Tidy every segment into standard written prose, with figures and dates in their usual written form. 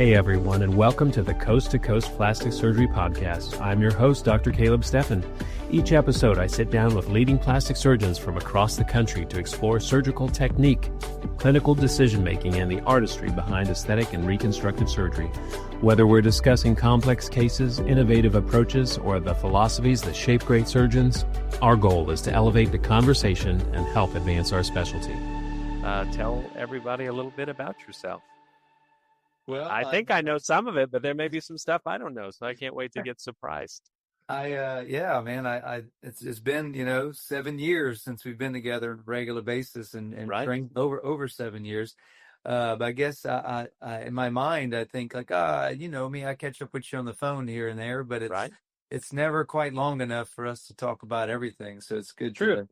Hey everyone, and welcome to the Coast to Coast Plastic Surgery Podcast. I'm your host, Dr. Caleb Steffen. Each episode, I sit down with leading plastic surgeons from across the country to explore surgical technique, clinical decision-making, and the artistry behind aesthetic and reconstructive surgery. Whether we're discussing complex cases, innovative approaches, or the philosophies that shape great surgeons, our goal is to elevate the conversation and help advance our specialty. Tell everybody a little bit about yourself. Well, I think I know some of it, but there may be some stuff I don't know, so I can't wait to get surprised. It's been 7 years since we've been together on a regular basis and Right. trained over 7 years. But I guess I in my mind I think like me, I catch up with you on the phone here and there, but it's never quite long enough for us to talk about everything. So it's good to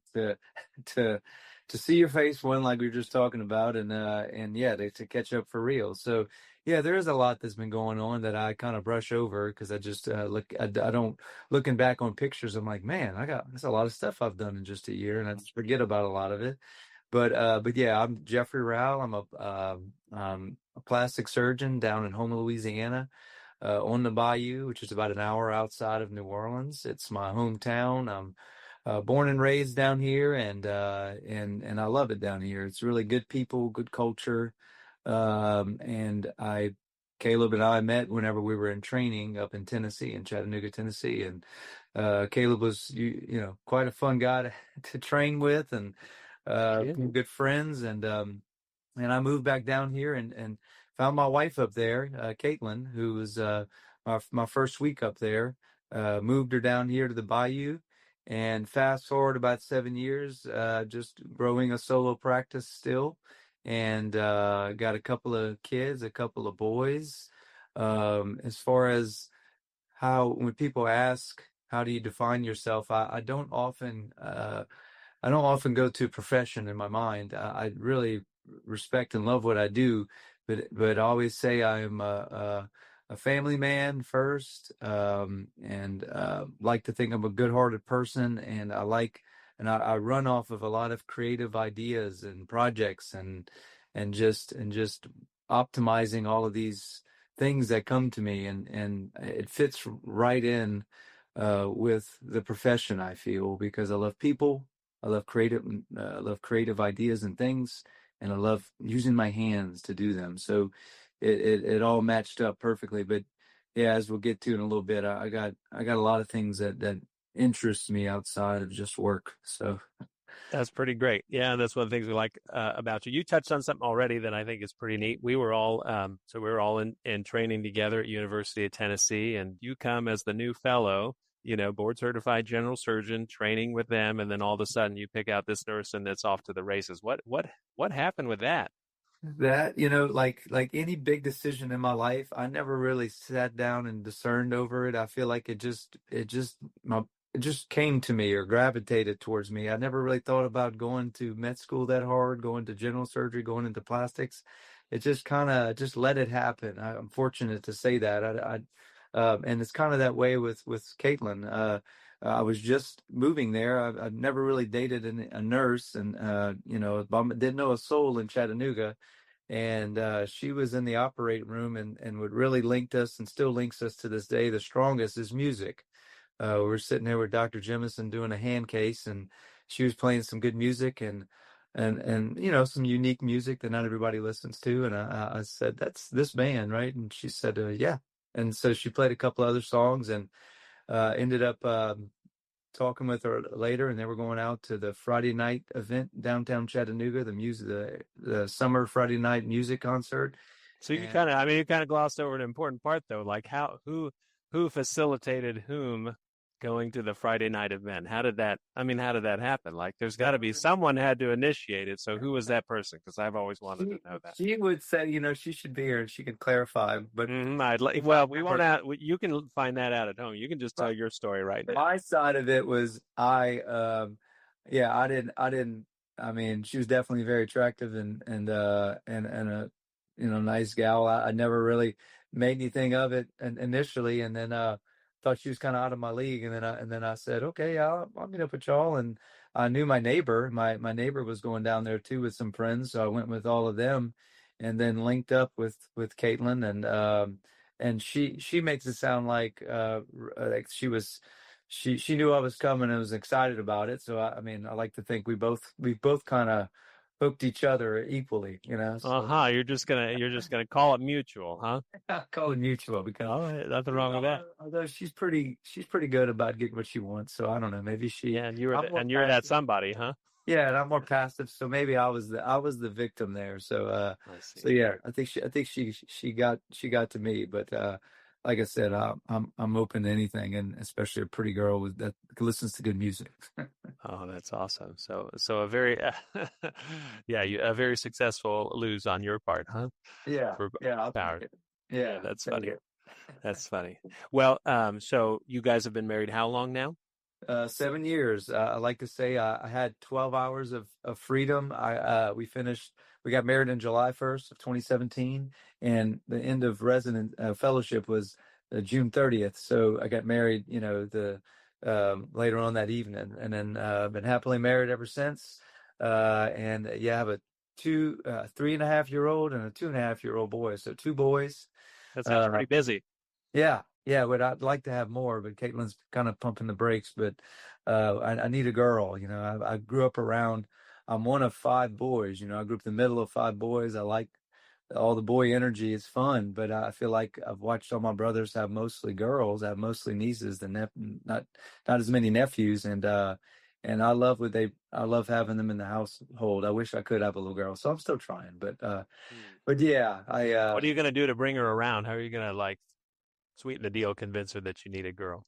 see your face, one like we were just talking about, and to catch up for real. So yeah, there is a lot that's been going on that I kind of brush over because I just I don't, looking back on pictures, I'm like, man, there's a lot of stuff I've done in just a year, and I just forget about a lot of it. But yeah, I'm Jeffrey Rowell. I'm a plastic surgeon down in Houma, Louisiana, on the Bayou, which is about an hour outside of New Orleans. It's my hometown. I'm born and raised down here, and I love it down here. It's really good people, good culture. And Caleb and I met whenever we were in training up in Tennessee, in Chattanooga, Tennessee. And Caleb was, quite a fun guy to train with, and good friends. And I moved back down here and found my wife up there, Caitlin, who was my first week up there. Moved her down here to the Bayou. And fast forward about 7 years, just growing a solo practice still. And got a couple of kids, a couple of boys. As far as when people ask, how do you define yourself? I don't often go to profession in my mind. I really respect and love what I do, but I always say I am a family man first, and like to think I'm a good-hearted person, and I run off of a lot of creative ideas and projects, and just optimizing all of these things that come to me, and it fits right in with the profession, I feel, because I love people, I love creative ideas and things, and I love using my hands to do them. So it all matched up perfectly. But yeah, as we'll get to in a little bit, I got a lot of things that interest me outside of just work. So That's pretty great. Yeah, that's one of the things we like about you. You touched on something already that I think is pretty neat. We were all in training together at University of Tennessee, and you come as the new fellow, board certified general surgeon, training with them, and then all of a sudden you pick out this nurse and it's off to the races. What happened with that? That, like any big decision in my life, I never really sat down and discerned over it. I feel like it just came to me or gravitated towards me. I never really thought about going to med school that hard, going to general surgery, going into plastics. It just kind of just let it happen. I'm fortunate to say that. And it's kind of that way with Caitlin. I was just moving there. I've never really dated a nurse, and didn't know a soul in Chattanooga. And she was in the operating room, and what really linked us and still links us to this day the strongest is music. We're sitting there with Dr. Jemison doing a hand case, and she was playing some good music and some unique music that not everybody listens to. And I said, "That's this band, right?" And she said, "Yeah." And so she played a couple other songs, and ended up talking with her later, and they were going out to the Friday night event downtown Chattanooga, the summer Friday night music concert. So you kind of glossed over an important part though, like who facilitated whom going to the Friday night event? How did that happen? Like, there's got to be someone had to initiate it. So who was that person? Because I've always wanted to know that. She would say, she should be here and she can clarify. But we won't have. You can find that out at home. You can just tell your story right now. My side of it was I didn't. I mean, she was definitely very attractive and a nice gal. I never really made anything of it initially, and then thought she was kind of out of my league, and then I said, okay, I'll meet up with y'all. And I knew my neighbor. My neighbor was going down there too with some friends, so I went with all of them. and then linked up with Caitlin, and she makes it sound like she knew I was coming and was excited about it. So I mean, I like to think we both kind of hooked each other equally, you know. So Uh-huh. You're just gonna call it mutual, huh? I call it mutual because Oh, nothing wrong with that. although she's pretty good about getting what she wants. So I don't know, maybe Yeah, and I'm more you're that passive. somebody, huh? Yeah, and I'm more passive, so maybe I was the victim there. So I so see. yeah, I think she got to me, but like I said, I'm open to anything, and especially a pretty girl that listens to good music. Oh, that's awesome. So a very, yeah, a very successful lose on your part, huh? Yeah, For yeah, I'll take power. it. Yeah, Yeah, that's take funny. it. That's funny. Well, so you guys have been married how long now? 7 years. I like to say I had 12 hours of freedom. We got married on July 1st of 2017, and the end of resident fellowship was June 30th. So I got married, the later on that evening, and then been happily married ever since. And yeah, I have a 3.5-year-old and a 2.5-year-old boy. So two boys. That sounds Uh, pretty busy. yeah, yeah, but I'd like to have more, but Caitlin's kind of pumping the brakes. But I need a girl. I grew up around. I'm one of five boys. I grew up in the middle of five boys. I like all the boy energy. It's fun, but I feel like I've watched all my brothers have mostly girls, have mostly nieces, not as many nephews, and I love having them in the household. I wish I could have a little girl, so I'm still trying, Hmm. but yeah, What are you going to do to bring her around? How are you going to like sweeten the deal, convince her that you need a girl?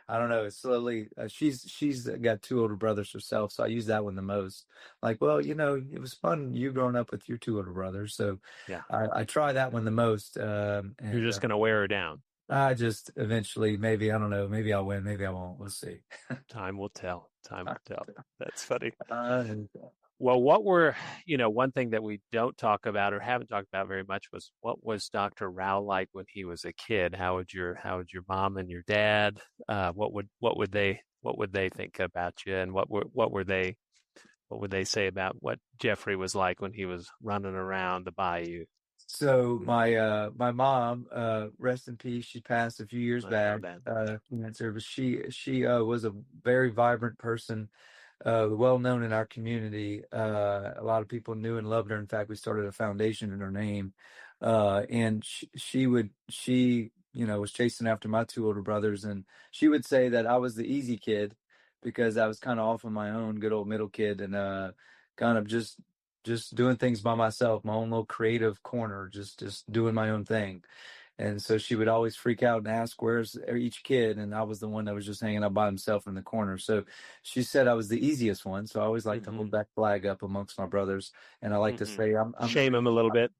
I don't know. It's slowly. She's got two older brothers herself, so I use that one the most. Like, well, it was fun you growing up with your two older brothers, so Yeah, I try that one the most. you're And just going to wear her down. I just eventually, maybe I don't know, maybe I'll win, maybe I won't. We'll see. Time will tell. Time will tell. That's funny. Uh, Well, one thing that we don't talk about or haven't talked about very much was what was Dr. Rao like when he was a kid? How would your mom and your dad, what would they think about you, and what would they say about what Jeffrey was like when he was running around the bayou? so my mom, rest in peace. She passed a few years I know back. that. Cancer, but she was a very vibrant person, well known in our community. A lot of people knew and loved her. In fact, we started a foundation in her name. And she was chasing after my two older brothers, and she would say that I was the easy kid because I was kind of off on my own, good old middle kid, and kind of just doing things by myself, my own little creative corner, just doing my own thing. And so she would always freak out and ask, "Where's each kid?" And I was the one that was just hanging out by himself in the corner. So she said I was the easiest one. So I always like to Hmm. hold that flag up amongst my brothers, and I like to Hmm. say I'm the Shame him a reason. little bit.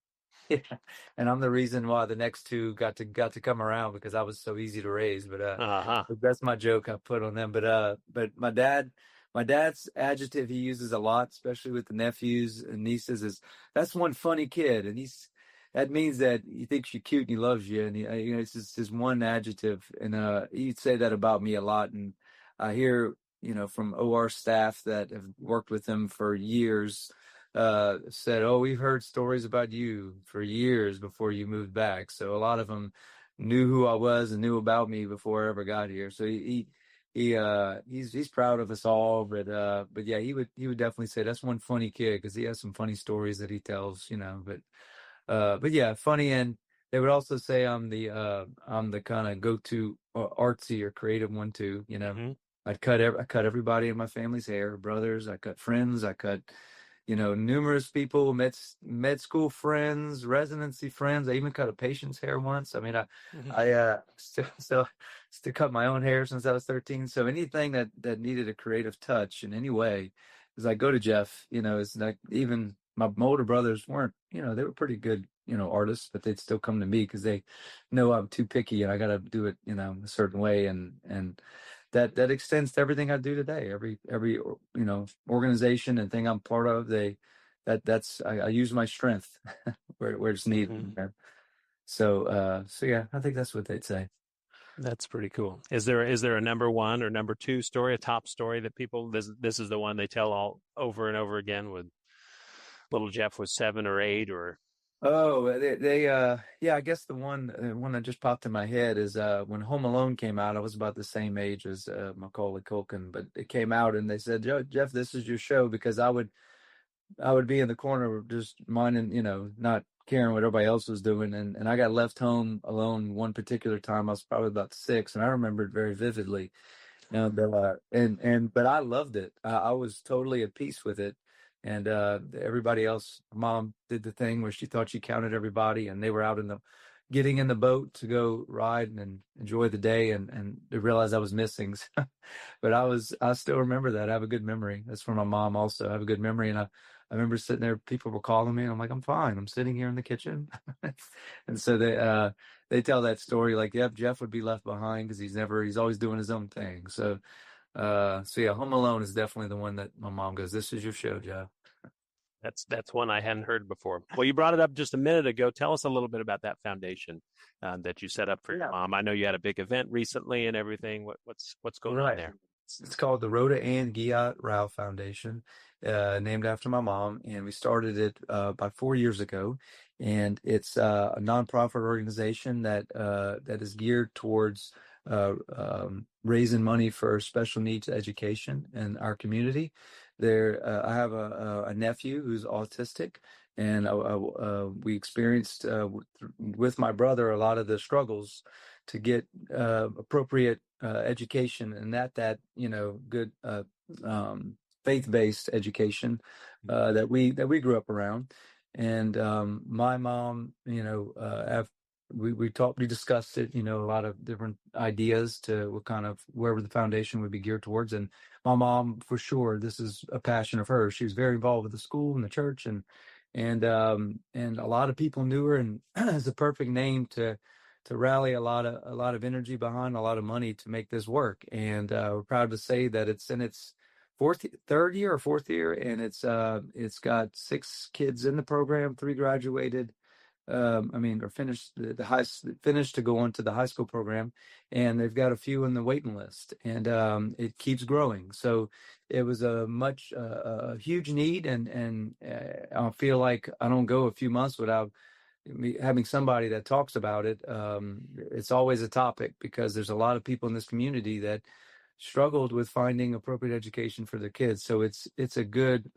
Yeah. And I'm the reason why the next two got to come around because I was so easy to raise. Uh-huh. But that's my joke I put on them. But my dad's adjective he uses a lot, especially with the nephews and nieces, is that's one funny kid, and that means that he thinks you're cute and he loves you, and it's just his one adjective, and he'd say that about me a lot, and I hear from OR staff that have worked with him for years said, "Oh, we've heard stories about you for years before you moved back." So a lot of them knew who I was and knew about me before I ever got here. So he's proud of us all. But yeah, he would definitely say that's one funny kid because he has some funny stories that he tells. But yeah, funny. And they would also say I'm the kind of go-to artsy or creative one too. Hmm. I cut everybody in my family's hair, brothers. I cut friends. I cut numerous people, med school friends, residency friends. I even cut a patient's hair once. I mean, I still cut my own hair since I was 13. So anything that needed a creative touch in any way, as I go to Jeff, it's like even my older brothers weren't, they were pretty good, artists, but they'd still come to me because they know I'm too picky and I got to do it, a certain way. And that extends to everything I do today. Every organization and thing I'm part of, I use my strength where it's needed. Hmm. So yeah, I think that's what they'd say. That's pretty cool. Is there a number one or number two story, a top story that people this is the one they tell all over and over again with little Jeff was 7 or 8 or Oh, yeah, I guess the one that just popped in my head is when Home Alone came out. I was about the same age as Macaulay Culkin, but it came out and they said, Jeff, this is your show, because I would be in the corner just minding, not caring what everybody else was doing, and I got left home alone one particular time. I was probably about 6, and I remember it very vividly. But I loved it. I was totally at peace with it. And everybody else, mom did the thing where she thought she counted everybody, and they were out getting in the boat to go ride and enjoy the day, and they realized I was missing. But I still remember that. I have a good memory. That's for my mom also. I have a good memory. And I remember sitting there, people were calling me, and I'm like, I'm fine. I'm sitting here in the kitchen. And so they tell that story like, yep, Jeff would be left behind because he's always doing his own thing. So yeah, Home Alone is definitely the one that my mom goes, this is your show, Jeff. That's one I hadn't heard before. Well, you brought it up just a minute ago. Tell us a little bit about that foundation that you set up for your mom. I know you had a big event recently and everything. What's going on there? It's called the Rhoda Ann Giat Rao Foundation, named after my mom, and we started it about 4 years ago. And it's a nonprofit organization that is geared towards raising money for special needs education in our community. I have a nephew who's autistic, and we experienced with my brother a lot of the struggles to get appropriate education, and that good faith-based education that we grew up around. And my mom, we discussed it, a lot of different ideas to what kind of wherever the foundation would be geared towards. And my mom, for sure, this is a passion of hers. She was very involved with the school and the church, and a lot of people knew her, and it's a perfect name to rally a lot of energy behind, a lot of money to make this work. And we're proud to say that it's in its third year or fourth year, and it's got 6 kids in the program, 3 graduated. Or finished finished to go on to the high school program, and they've got a few in the waiting list, and it keeps growing. So it was a huge need, and I feel like I don't go a few months without having somebody that talks about it. It's always a topic because there's a lot of people in this community that struggled with finding appropriate education for their kids. So it's a good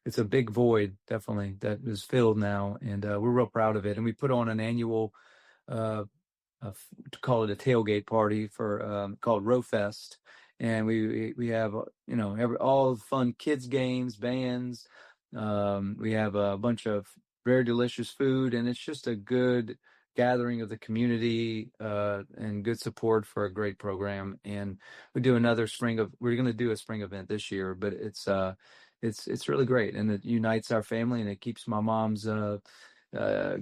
it's a big void, definitely, that is filled now, and we're real proud of it. And we put on an annual, to call it a tailgate party for called Row Fest, and we have all the fun kids games, bands. We have a bunch of very delicious food, and it's just a good gathering of the community and good support for a great program. And we're going to do a spring event this year, but it's really great, and it unites our family, and it keeps my mom's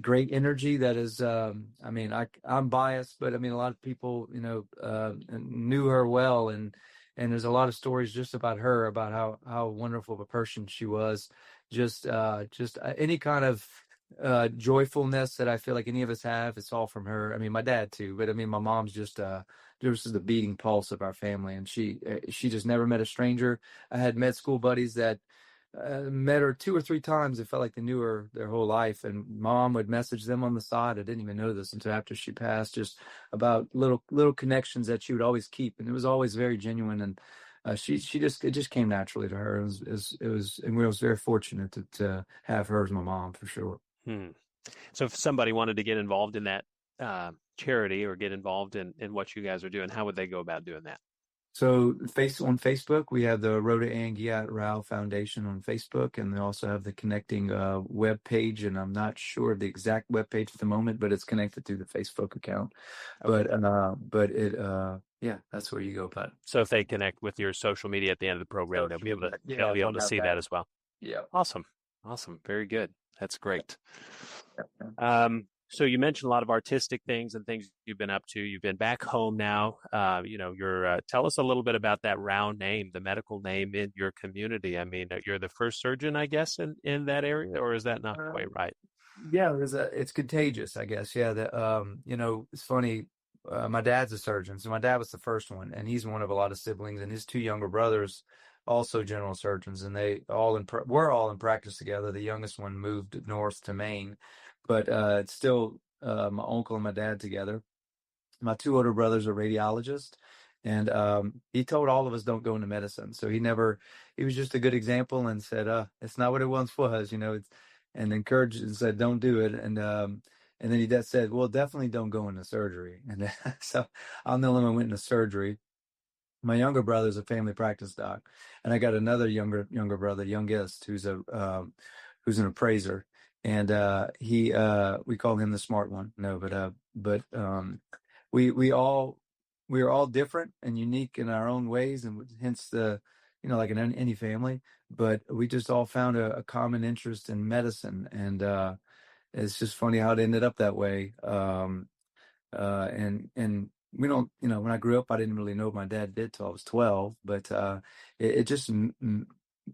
great energy. That is, I'm biased, but a lot of people, knew her well, and there's a lot of stories just about her, about how wonderful of a person she was. Just any kind of joyfulness that I feel like any of us have, it's all from her. My dad too, but my mom's just the beating pulse of our family, and she just never met a stranger. I had med school buddies that met her 2 or 3 times. It felt like they knew her their whole life, and mom would message them on the side. I didn't even know this until after she passed, just about little connections that she would always keep, and it was always very genuine. And it just came naturally to her. And we was very fortunate to have her as my mom, for sure. So if somebody wanted to get involved in that charity, or get involved in what you guys are doing, how would they go about doing that? So on Facebook, we have the Rhoda Ann Giat Rao Foundation on Facebook, and they also have the connecting web page. And I'm not sure of the exact web page at the moment, but it's connected through the Facebook account. Okay. But that's where you go. But so if they connect with your social media at the end of the program, they'll be able to see that as well. Yeah. Awesome. Very good. That's great. So you mentioned a lot of artistic things and things you've been up to. You've been back home now. Tell us a little bit about that Rao name, the medical name in your community. You're the first surgeon, I guess, in that area, or is that not quite right? Yeah, it's contagious, I guess. Yeah, it's funny. My dad's a surgeon, so my dad was the first one, and he's one of a lot of siblings, and his 2 younger brothers also general surgeons, and we're all in practice together. The youngest one moved north to Maine, but it's still my uncle and my dad together. My two older brothers are radiologists, and he told all of us don't go into medicine. So he was just a good example and said, it's not what it once was, and encouraged and said, don't do it. And then he said, well, definitely don't go into surgery. And so I'm the only one who went into surgery. My younger brother is a family practice doc, and I got another younger brother, youngest, who's an appraiser, and we call him the smart one. No, but we are all different and unique in our own ways, and hence like in any family. But we just all found a common interest in medicine, and it's just funny how it ended up that way. And we don't, when I grew up, I didn't really know what my dad did till I was 12, but it just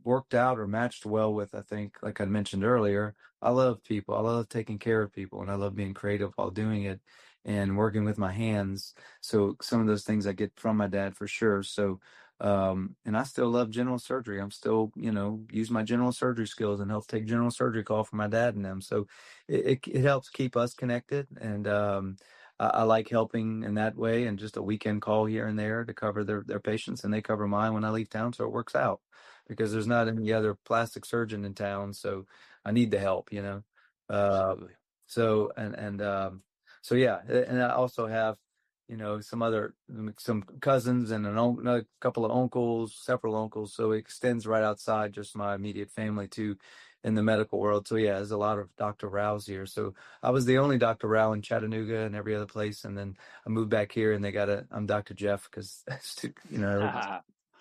worked out or matched well with, I think, like I mentioned earlier, I love people. I love taking care of people, and I love being creative while doing it and working with my hands. So some of those things I get from my dad for sure. So, and I still love general surgery. I'm still, use my general surgery skills and help take general surgery call for my dad and them. So it helps keep us connected. And, I like helping in that way, and just a weekend call here and there to cover their patients, and they cover mine when I leave town. So it works out because there's not any other plastic surgeon in town. So I need the help, Absolutely. So yeah. And I also have, some cousins and another couple of uncles, several uncles. So it extends right outside just my immediate family too in the medical world. So yeah, there's a lot of Dr. Rao's here. So I was the only Dr. Rao in Chattanooga and every other place. And then I moved back here, and I'm Dr. Jeff because,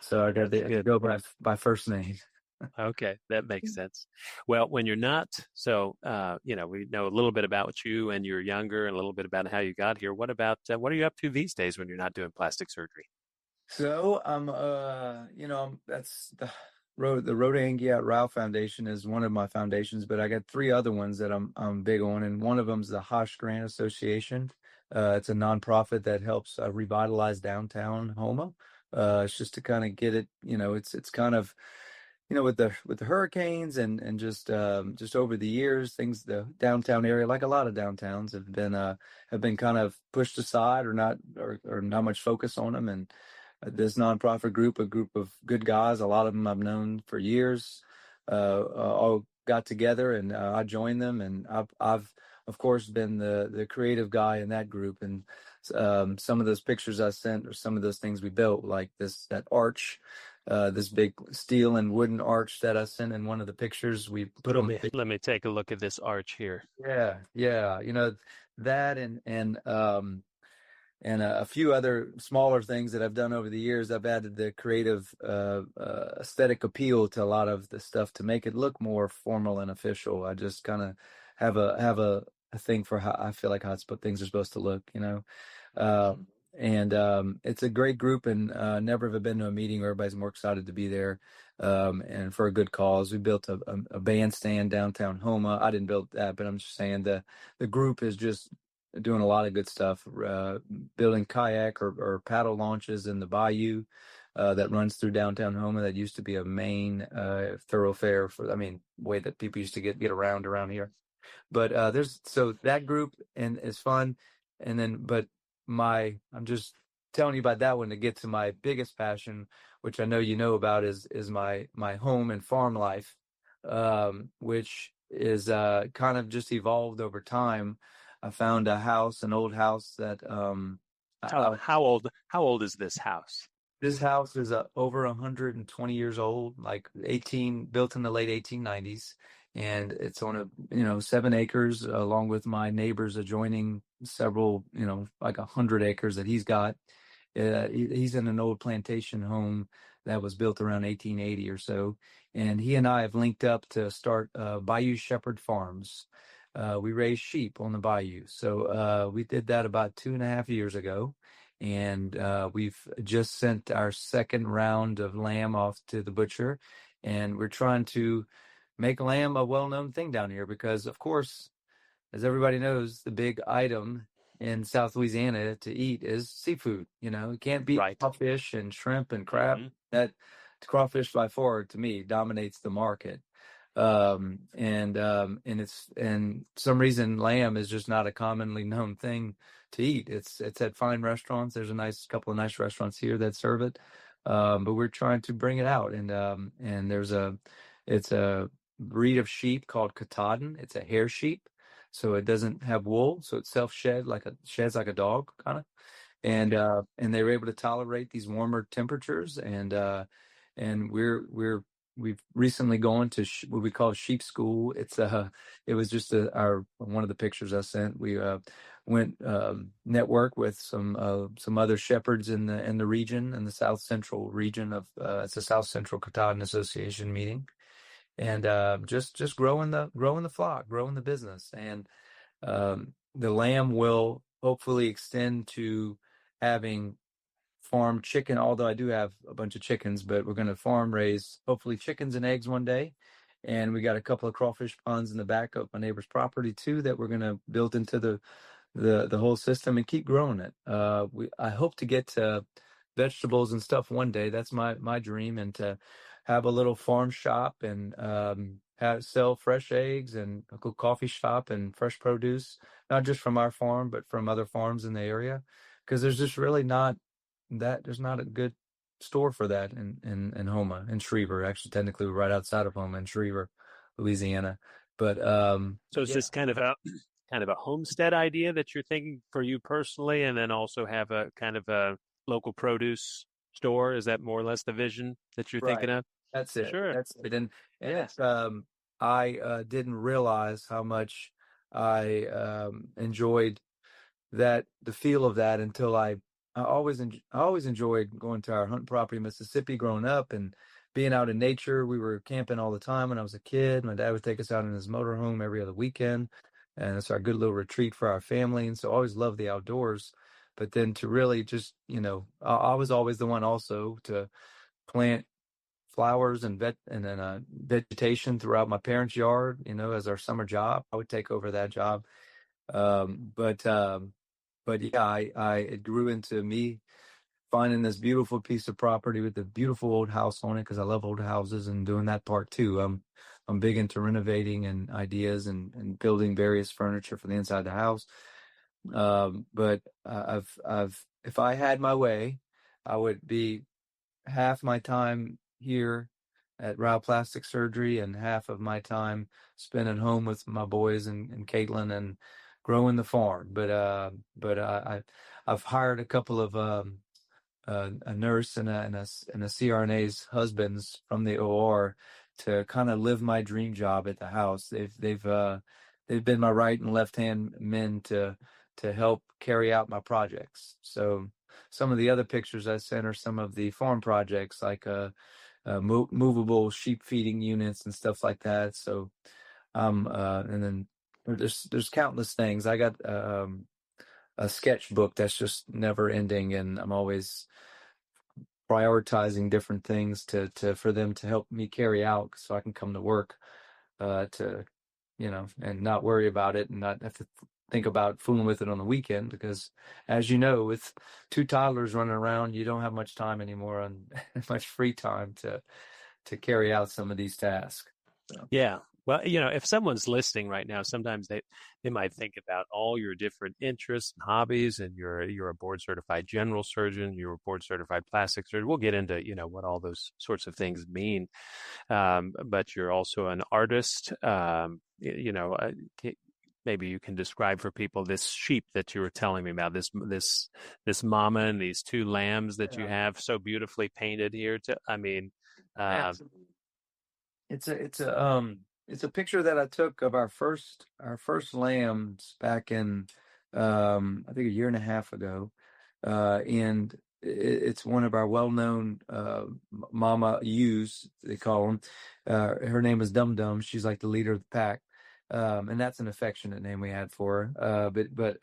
so I got to go by first name. Okay, that makes sense. Well, when you're not, so we know a little bit about you and you're younger, and a little bit about how you got here. What are you up to these days when you're not doing plastic surgery? So that's the Rhoda Angiat Rao Foundation is one of my foundations, but I got three other ones that I'm big on, and one of them is the Hosh Grant Association. It's a nonprofit that helps revitalize downtown Houma. It's just to kind of get it, it's kind of, with the hurricanes and just over the years, the downtown area, like a lot of downtowns, have been kind of pushed aside or not much focus on them. And this nonprofit group, a group of good guys, a lot of them I've known for years, all got together, and I joined them, and I've of course been the creative guy in that group. And some of those pictures I sent, or some of those things we built, like that arch. This big steel and wooden arch that I sent in one of the pictures, we put on. Let me take a look at this arch here. Yeah, that and a few other smaller things that I've done over the years. I've added the creative aesthetic appeal to a lot of the stuff to make it look more formal and official. I just kind of have a thing for how I feel like how things are supposed to look, And it's a great group, and never have been to a meeting where everybody's more excited to be there, and for a good cause. We built a bandstand downtown Houma. I didn't build that, but I'm just saying the group is just doing a lot of good stuff, building kayak or paddle launches in the bayou that runs through downtown Houma. That used to be a main thoroughfare way that people used to get around here. But so that group and is fun, and then I'm just telling you about that one to get to my biggest passion, which I know you know about, is my home and farm life, which is kind of just evolved over time. I found an old house that how old is this house? This house is over 120 years old, like built in the late 1890s, and it's on 7 acres, along with my neighbors adjoining several, like 100 acres that he's got. He's in an old plantation home that was built around 1880 or so, and he and I have linked up to start Bayou Shepherd Farms. We raise sheep on the bayou, so we did that about 2.5 years ago. And we've just sent our second round of lamb off to the butcher, and we're trying to make lamb a well-known thing down here because, of course, as everybody knows, the big item in South Louisiana to eat is seafood. You can't beat fish and shrimp and crab. Mm-hmm. crawfish by far to me dominates the market. And some reason lamb is just not a commonly known thing to eat. It's at fine restaurants. There's a couple of nice restaurants here that serve it. But we're trying to bring it out, and it's a breed of sheep called Katahdin. It's a hair sheep, so it doesn't have wool, so it sheds like a dog kind of. And they were able to tolerate these warmer temperatures, and we've recently gone to what we call sheep school. It was just one of the pictures I sent. We went network with some other shepherds in the region, in the South Central region of it's a South Central Katahdin Association meeting, and just growing the flock, growing the business, and the lamb will hopefully extend to having farm chicken, although I do have a bunch of chickens, but we're going to farm raise hopefully chickens and eggs one day. And we got a couple of crawfish ponds in the back of my neighbor's property too that we're going to build into the whole system and keep growing it. I hope to get to vegetables and stuff one day. That's my dream, and to have a little farm shop and sell fresh eggs and a good coffee shop and fresh produce, not just from our farm, but from other farms in the area. Because there's just really there's not a good store for that in Houma, in Schriever. Actually, technically, we're right outside of Houma in Schriever, Louisiana. But so is this kind of a homestead idea that you're thinking for you personally, and then also have a kind of a local produce store? Is that more or less the vision that you're thinking of? That's it. Sure. That's it. And it's, I didn't realize how much I enjoyed the feel of that until I always enjoyed going to our hunting property in Mississippi growing up and being out in nature. We were camping all the time when I was a kid. My dad would take us out in his motorhome every other weekend, and it's our good little retreat for our family. And so I always loved the outdoors. But then to really just, I was always the one also to plant flowers and vegetation throughout my parents' yard, as our summer job. I would take over that job. But yeah, it grew into me finding this beautiful piece of property with a beautiful old house on it, because I love old houses, and doing that part too. I'm big into renovating and ideas and building various furniture for the inside of the house. But if I had my way, I would be half my time here at Rao Plastic Surgery and half of my time spent at home with my boys and Caitlin and growing the farm. But I've hired a couple of a nurse and a CRNA's husbands from the OR to kind of live my dream job at the house. They've been my right and left hand men to help carry out my projects. So some of the other pictures I sent are some of the farm projects, like movable sheep feeding units and stuff like that. So and then there's countless things. I got a sketchbook that's just never ending, and I'm always prioritizing different things for them to help me carry out, so I can come to work and not worry about it and not have to think about fooling with it on the weekend, because as you know, with two toddlers running around, you don't have much time anymore and much free time to carry out some of these tasks. So. Yeah. Well, if someone's listening right now, sometimes they might think about all your different interests and hobbies, and you're a board certified general surgeon, you're a board certified plastic surgeon. We'll get into, what all those sorts of things mean. But you're also an artist. Maybe you can describe for people this sheep that you were telling me about, this mama and these two lambs that you have so beautifully painted here. It's a picture that I took of our first lambs back in I think a year and a half ago, and it's one of our well-known mama ewes, they call them. Her name is Dum Dum. She's like the leader of the pack. And that's an affectionate name we had for her. But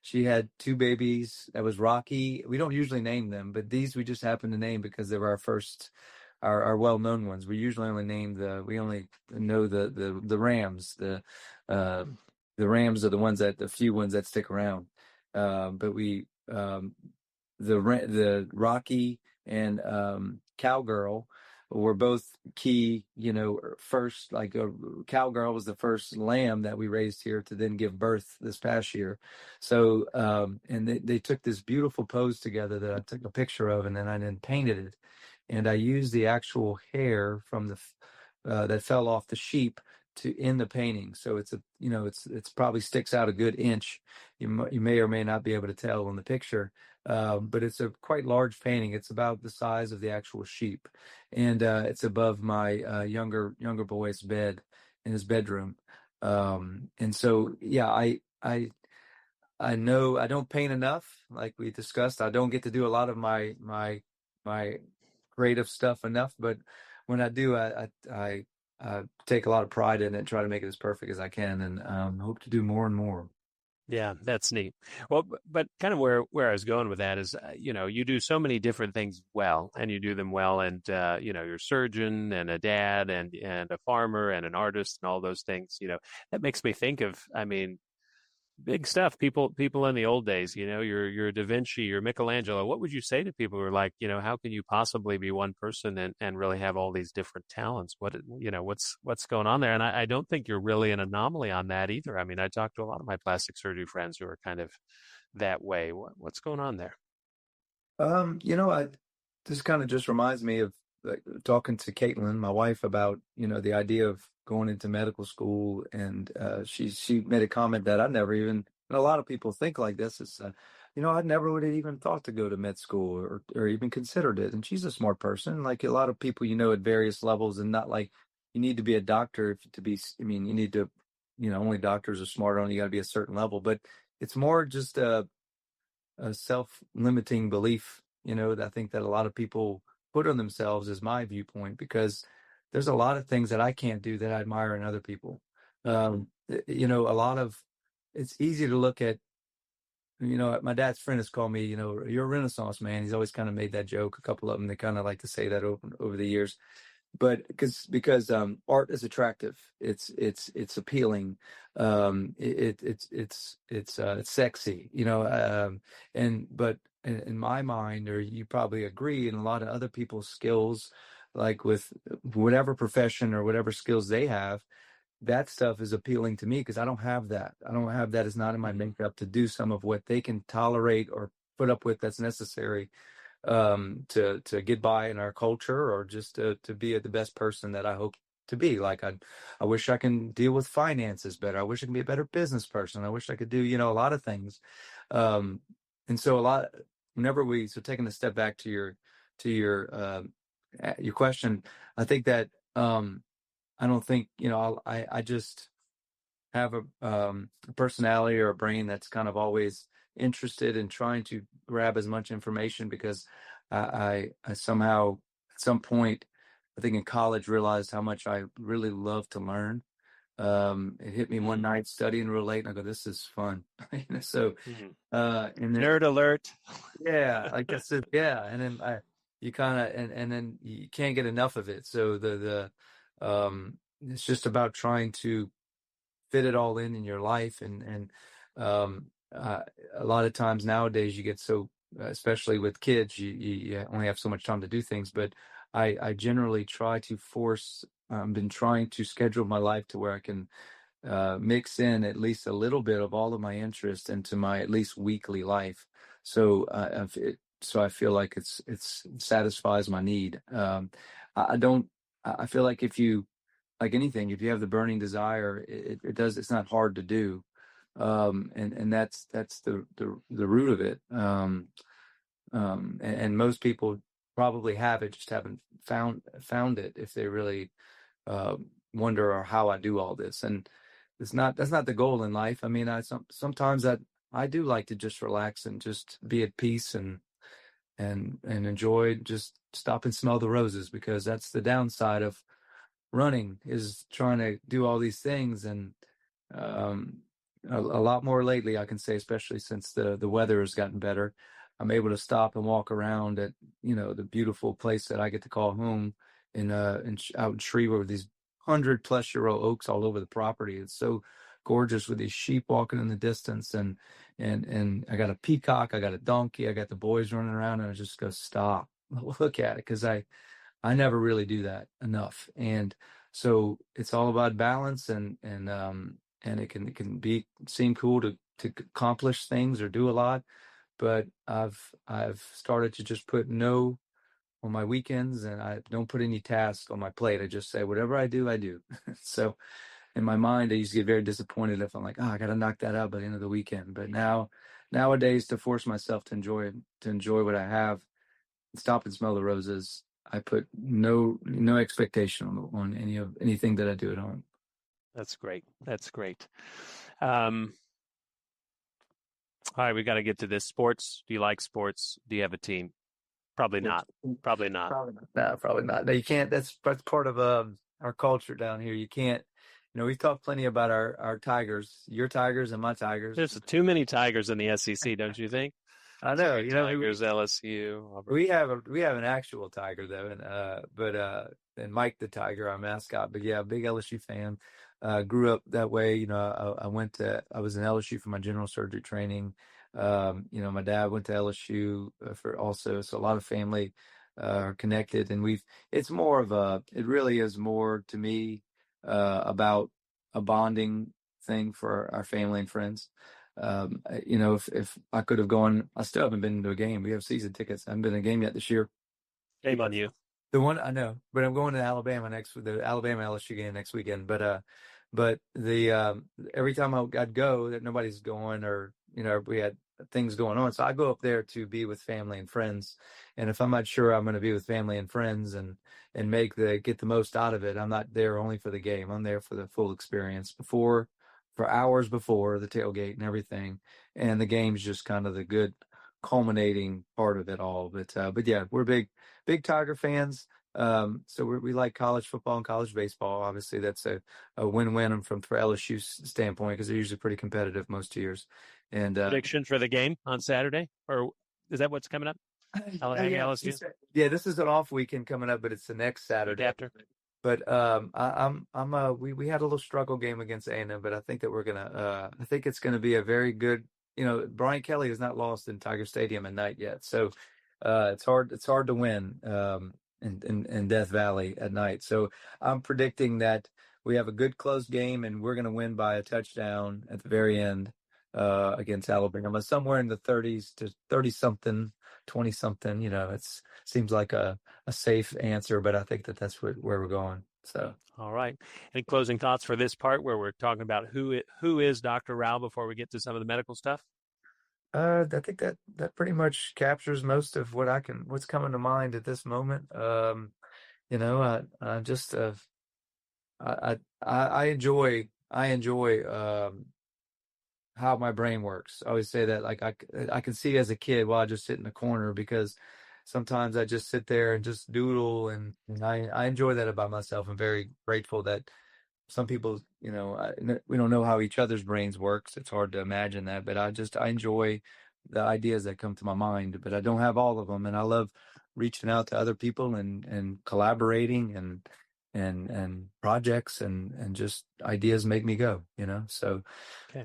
she had two babies. That was Rocky. We don't usually name them, but these we just happened to name because they were our well-known ones. We usually only we only know the rams. The rams are the few ones that stick around. But the Rocky and Cowgirl were both key, first, like Cowgirl was the first lamb that we raised here to then give birth this past year. So, and they took this beautiful pose together that I took a picture of, and then I then painted it. And I used the actual hair from that fell off the sheep in the painting. So it's it's probably sticks out a good inch. You may or may not be able to tell in the picture. But it's a quite large painting. It's about the size of the actual sheep, and it's above my younger boy's bed in his bedroom. And so, yeah, I know I don't paint enough, like we discussed. I don't get to do a lot of my creative stuff enough, but when I do, I take a lot of pride in it and try to make it as perfect as I can, and hope to do more and more. Yeah, that's neat. Well, but kind of where I was going with that is, you do so many different things well, and you do them well, and you're a surgeon and a dad and a farmer and an artist and all those things. That makes me think of, I mean, big stuff. People in the old days, you're Da Vinci, you're Michelangelo. What would you say to people who are like, how can you possibly be one person and really have all these different talents? What's going on there? And I don't think you're really an anomaly on that either. I mean, I talked to a lot of my plastic surgery friends who are kind of that way. What's going on there? This kind of just reminds me of, like, talking to Caitlin, my wife, about, the idea of going into medical school. And she made a comment that I never even, and a lot of people think like this, is, I never would have even thought to go to med school or even considered it. And she's a smart person, like a lot of people, at various levels, and not like you need to be a doctor to be, I mean, you need to, only doctors are smart, only you got to be a certain level, but it's more just a self-limiting belief, that I think that a lot of people put on themselves, is my viewpoint, because there's a lot of things that I can't do that I admire in other people. It's easy to look at, my dad's friend has called me, you're a Renaissance man. He's always kind of made that joke. A couple of them, they kind of like to say that over the years. But because art is attractive, it's appealing, it's sexy, but in my mind, or you probably agree, and a lot of other people's skills, like with whatever profession or whatever skills they have, that stuff is appealing to me because I don't have that. It's not in my makeup to do some of what they can tolerate or put up with that's necessary to get by in our culture, or just to be the best person that I hope to be. Like, I wish I can deal with finances better. I wish I can be a better business person. I wish I could do, a lot of things. And so taking a step back to your question, I think that, I don't think, I just have a personality or a brain that's kind of always interested in trying to grab as much information, because I somehow, at some point, I think in college, realized how much I really love to learn. It hit me one night studying real late, and I go, this is fun. So, and then, Nerd alert. yeah, I guess yeah. And then you kind of, and then you can't get enough of it. So it's just about trying to fit it all in your life. And a lot of times nowadays you get so, especially with kids, you only have so much time to do things. But I generally try to been trying to schedule my life to where I can mix in at least a little bit of all of my interest into my at least weekly life. So I feel like it satisfies my need. I feel like if you, like anything, if you have the burning desire, it's not hard to do. And that's the root of it. And most people probably have it, just haven't found it, if they really wonder how I do all this. And that's not the goal in life. I mean, sometimes I do like to just relax and just be at peace and enjoy, just stop and smell the roses, because that's the downside of running, is trying to do all these things. And a lot more lately, I can say, especially since the weather has gotten better, I'm able to stop and walk around at, the beautiful place that I get to call home out in Shreveport, with these 100+ year old oaks all over the property. It's so gorgeous with these sheep walking in the distance, and I got a peacock, I got a donkey, I got the boys running around, and I just go, stop, look at it, because I never really do that enough. And so it's all about balance, and it can seem cool to accomplish things or do a lot, but I've started to just put no on my weekends, and I don't put any tasks on my plate. I just say whatever I do. So in my mind, I used to get very disappointed if I'm like, I got to knock that out by the end of the weekend. But nowadays, to force myself to enjoy what I have, stop and smell the roses, I put no expectation on anything that I do at home. That's great. All right, we got to get to this. Sports. Do you like sports? Do you have a team? Probably not. No, probably not. No, you can't. That's part of our culture down here. You can't. We've talked plenty about our Tigers, your Tigers and my Tigers. There's too many Tigers in the SEC, don't you think? I know. Tigers, LSU. Auburn. We have an actual Tiger though, and Mike the Tiger, our mascot. But yeah, big LSU fan. Grew up that way. I was in LSU for my general surgery training. My dad went to LSU for also, so a lot of family are connected, and it really is more to me about a bonding thing for our family and friends. If I could have gone, I still haven't been to a game. We have season tickets. I haven't been to a game yet this year. Shame on you. The one I know, but I'm going to the Alabama LSU game next weekend. But the every time I'd go, that nobody's going, or we had things going on, so I go up there to be with family and friends. And if I'm not sure I'm going to be with family and friends and get the most out of it, I'm not there only for the game. I'm there for the full experience for hours before the tailgate and everything. And the game's just kind of the good culminating part of it all. But yeah, we're big Tiger fans. So we like college football and college baseball. Obviously, that's a win-win for LSU's standpoint, because they're usually pretty competitive most years. And prediction for the game on Saturday, or is that what's coming up? LSU? Yeah, this is an off weekend coming up, but it's the next Saturday. After. But we had a little struggle game against A&M, but I think that I think it's gonna be a very good. Brian Kelly has not lost in Tiger Stadium at night yet, so it's hard to win in Death Valley at night. So I'm predicting that we have a good close game, and we're gonna win by a touchdown at the very end against Alabama, somewhere in the 30s to 30-something, 20-something. It seems like a safe answer, but I think that's where we're going. So, all right. Any closing thoughts for this part where we're talking about who is Dr. Rao before we get to some of the medical stuff? I think that pretty much captures most of what's coming to mind at this moment. I enjoy how my brain works. I always say that, like, I can see as a kid while I just sit in the corner, because sometimes I just sit there and just doodle, and I enjoy that about myself. I'm very grateful that some people, we don't know how each other's brains works. It's hard to imagine that, but I enjoy the ideas that come to my mind, but I don't have all of them. And I love reaching out to other people and collaborating and projects and just ideas make me go, so. Okay.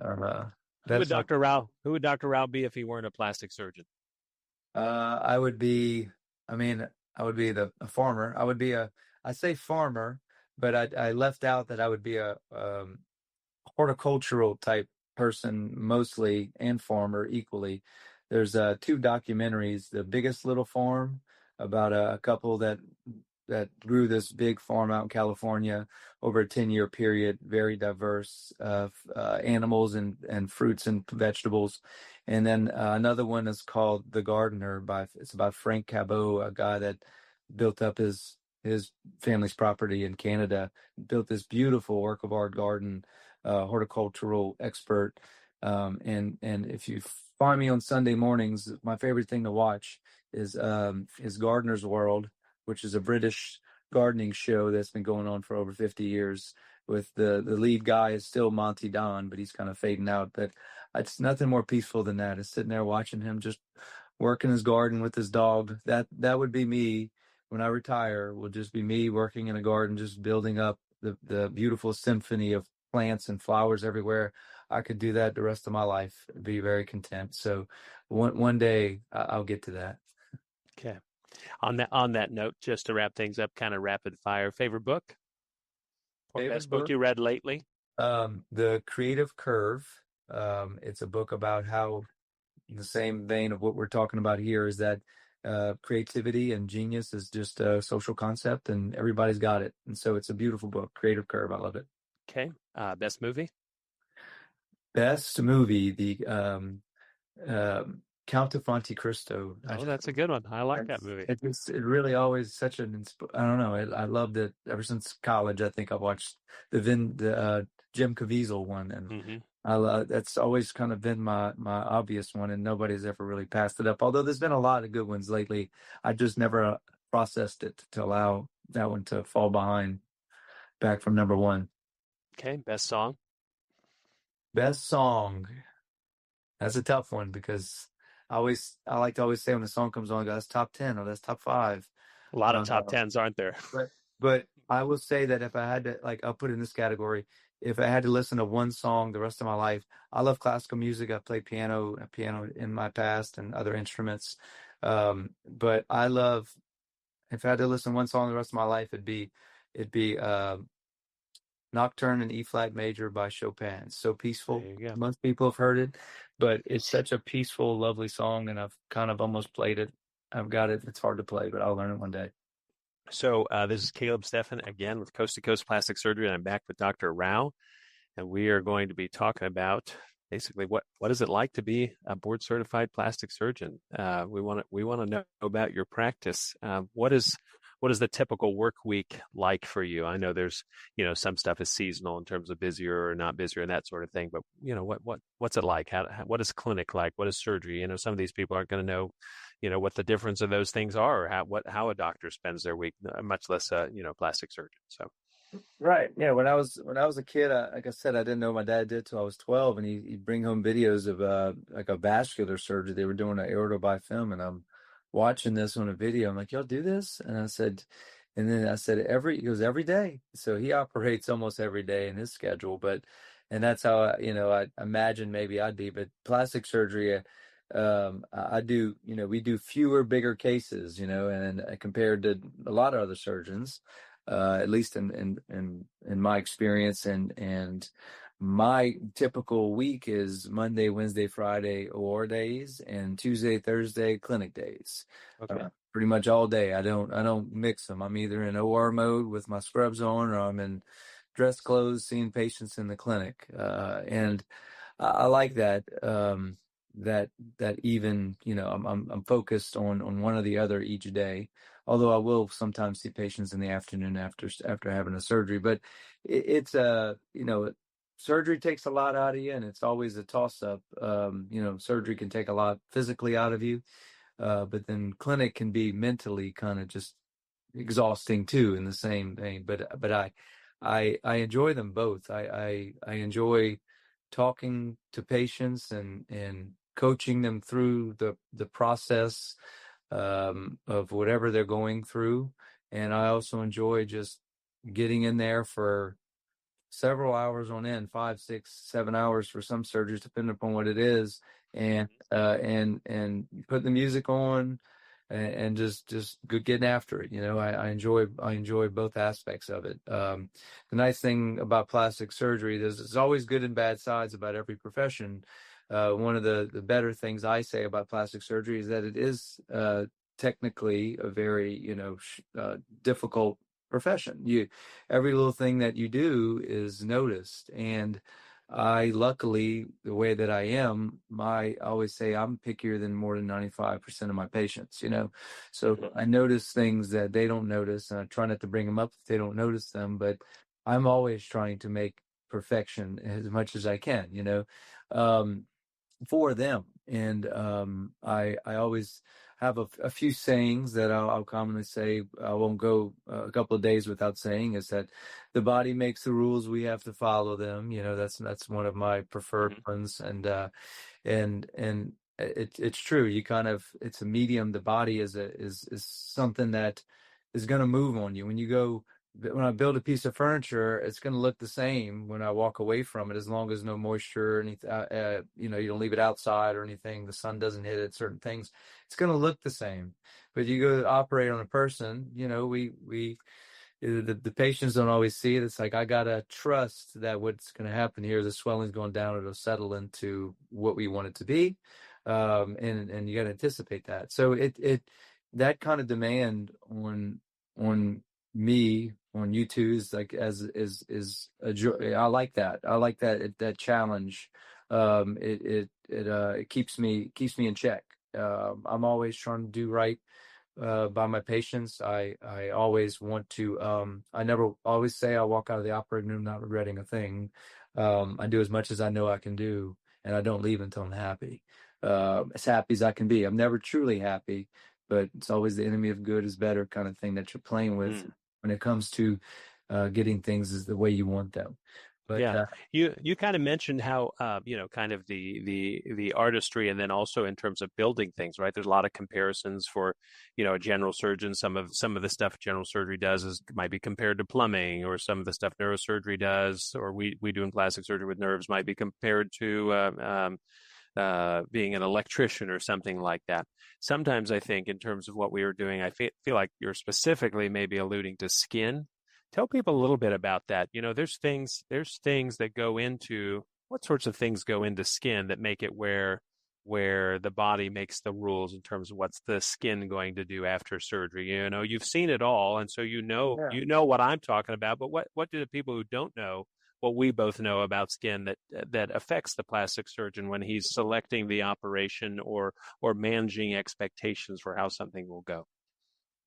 Who would Dr. Rao be if he weren't a plastic surgeon? I would be a farmer. I say farmer, but I left out that I would be a horticultural type person mostly, and farmer equally. There's 2 documentaries, The Biggest Little Farm, about a couple that grew this big farm out in California over a 10-year period, very diverse animals and fruits and vegetables. And then another one is called The Gardener. It's about Frank Cabot, a guy that built up his family's property in Canada, built this beautiful work of art garden, horticultural expert. And if you find me on Sunday mornings, my favorite thing to watch is Gardener's World, which is a British gardening show that's been going on for over 50 years. With the lead guy is still Monty Don, but he's kind of fading out. But it's nothing more peaceful than that. It's sitting there watching him just work in his garden with his dog. That would be me when I retire. Will just be me working in a garden, just building up the beautiful symphony of plants and flowers everywhere, I could do that the rest of my life, be very content. So one day I'll get to that. Okay. On that note, just to wrap things up, kind of rapid fire, favorite book or Favorite best book book? you read lately? The Creative Curve. It's a book about how, in the same vein of what we're talking about here, is that creativity and genius is just a social concept, and everybody's got it. And so it's a beautiful book, Creative Curve. I love it. Okay. Best movie? Best movie, the Count of Monte Cristo. Oh, that's a good one. I like that movie. It really always such an I don't know. I loved it ever since college. I think I watched the Jim Caviezel one, and Mm-hmm. I love that's always kind of been my obvious one, and nobody's ever really passed it up. Although there's been a lot of good ones lately, I just never processed it to allow that one to fall behind back from number one. Okay. Best song? Best song. That's a tough one because I like to always say when the song comes on, that's top 10 or that's top 5. A lot of Uh, top tens, aren't there? but I will say that if I had to, like, I'll put it in this category. If I had to listen to one song the rest of my life, I love classical music. I've played piano in my past and other instruments. But I love, if I had to listen to one song the rest of my life, it'd be Nocturne in E flat major by Chopin. It's so peaceful. There you go. Most people have heard it, but it's such a peaceful, lovely song, and I've kind of almost played it. I've got it. It's hard to play, but I'll learn it one day. So this is Caleb Steffen again with Coast to Coast Plastic Surgery, and I'm back with Dr. Rao, and we are going to be talking about basically what is it like to be a board certified plastic surgeon. We want to know about your practice. What is the typical work week like for you? I know there's some stuff is seasonal in terms of busier or not busier and that sort of thing, but what's it like? What is clinic like? What is surgery? Some of these people aren't going to know what the difference of those things are, or how a doctor spends their week, much less plastic surgeon. So Right. Yeah. When I was a kid, like I said, I didn't know what my dad did till I was 12, and he'd bring home videos of like a vascular surgery. They were doing an aorta by film, and I'm watching this on a video. I'm like, y'all do this? And then I said, he goes, every day. So he operates almost every day in his schedule, and that's how I imagine maybe I'd be. But plastic surgery, I do, we do fewer, bigger cases, and compared to a lot of other surgeons. At least in my experience, and my typical week is Monday, Wednesday, Friday OR days, and Tuesday, Thursday clinic days. okay. Pretty much all day. I don't mix them. I'm either in OR mode with my scrubs on, or I'm in dress clothes seeing patients in the clinic. And I like that. That even I'm focused on one or the other each day. Although I will sometimes see patients in the afternoon after having a surgery, but it's surgery takes a lot out of you, and it's always a toss up. Surgery can take a lot physically out of you, but then clinic can be mentally kind of just exhausting too in the same vein. But I enjoy them both. I enjoy talking to patients and coaching them through the process of whatever they're going through. And I also enjoy just getting in there for several hours on end, 5, 6, 7 hours for some surgeries, depending upon what it is, and put the music on and just getting after it. I enjoy both aspects of it. The nice thing about plastic surgery, there's always good and bad sides about every profession. One of the better things I say about plastic surgery is that it is technically a very difficult profession. Every little thing that you do is noticed, and I luckily, the way that I am, I always say I'm pickier than more than 95% of my patients. So I notice things that they don't notice, and I try not to bring them up if they don't notice them. But I'm always trying to make perfection as much as I can. For them. And I always have a few sayings that I'll commonly say. I won't go a couple of days without saying, is that the body makes the rules, we have to follow them. That's one of my preferred ones. And it's true. It's a medium. The body is something that is going to move on you. When you go when I build a piece of furniture, it's going to look the same when I walk away from it, as long as no moisture or anything, you don't leave it outside or anything. The sun doesn't hit it, certain things. It's going to look the same. But you go to operate on a person, the patients don't always see it. It's like, I got to trust that what's going to happen here, the swelling's going down, it'll settle into what we want it to be. And you got to anticipate that. So that kind of demand on me, on you two, is like, is a joy. I like that. I like that challenge. It keeps me in check. I'm always trying to do right by my patients. I always want to, I never always say I walk out of the operating room not regretting a thing. I do as much as I know I can do, and I don't leave until I'm happy. As happy as I can be. I'm never truly happy, but it's always the enemy of good is better kind of thing that you're playing with when it comes to getting things is the way you want them. But yeah, you kind of mentioned how kind of the artistry, and then also in terms of building things, right? There's a lot of comparisons for a general surgeon. Some of the stuff general surgery does might be compared to plumbing, or some of the stuff neurosurgery does, or we do in plastic surgery with nerves, might be compared to being an electrician or something like that. Sometimes I think in terms of what we were doing, I feel like you're specifically maybe alluding to skin. Tell people a little bit about that. There's things that go into, what sorts of things go into skin that make it where the body makes the rules in terms of what's the skin going to do after surgery. You've seen it all, and so what I'm talking about. But what do the people who don't know what we both know about skin that affects the plastic surgeon when he's selecting the operation or managing expectations for how something will go?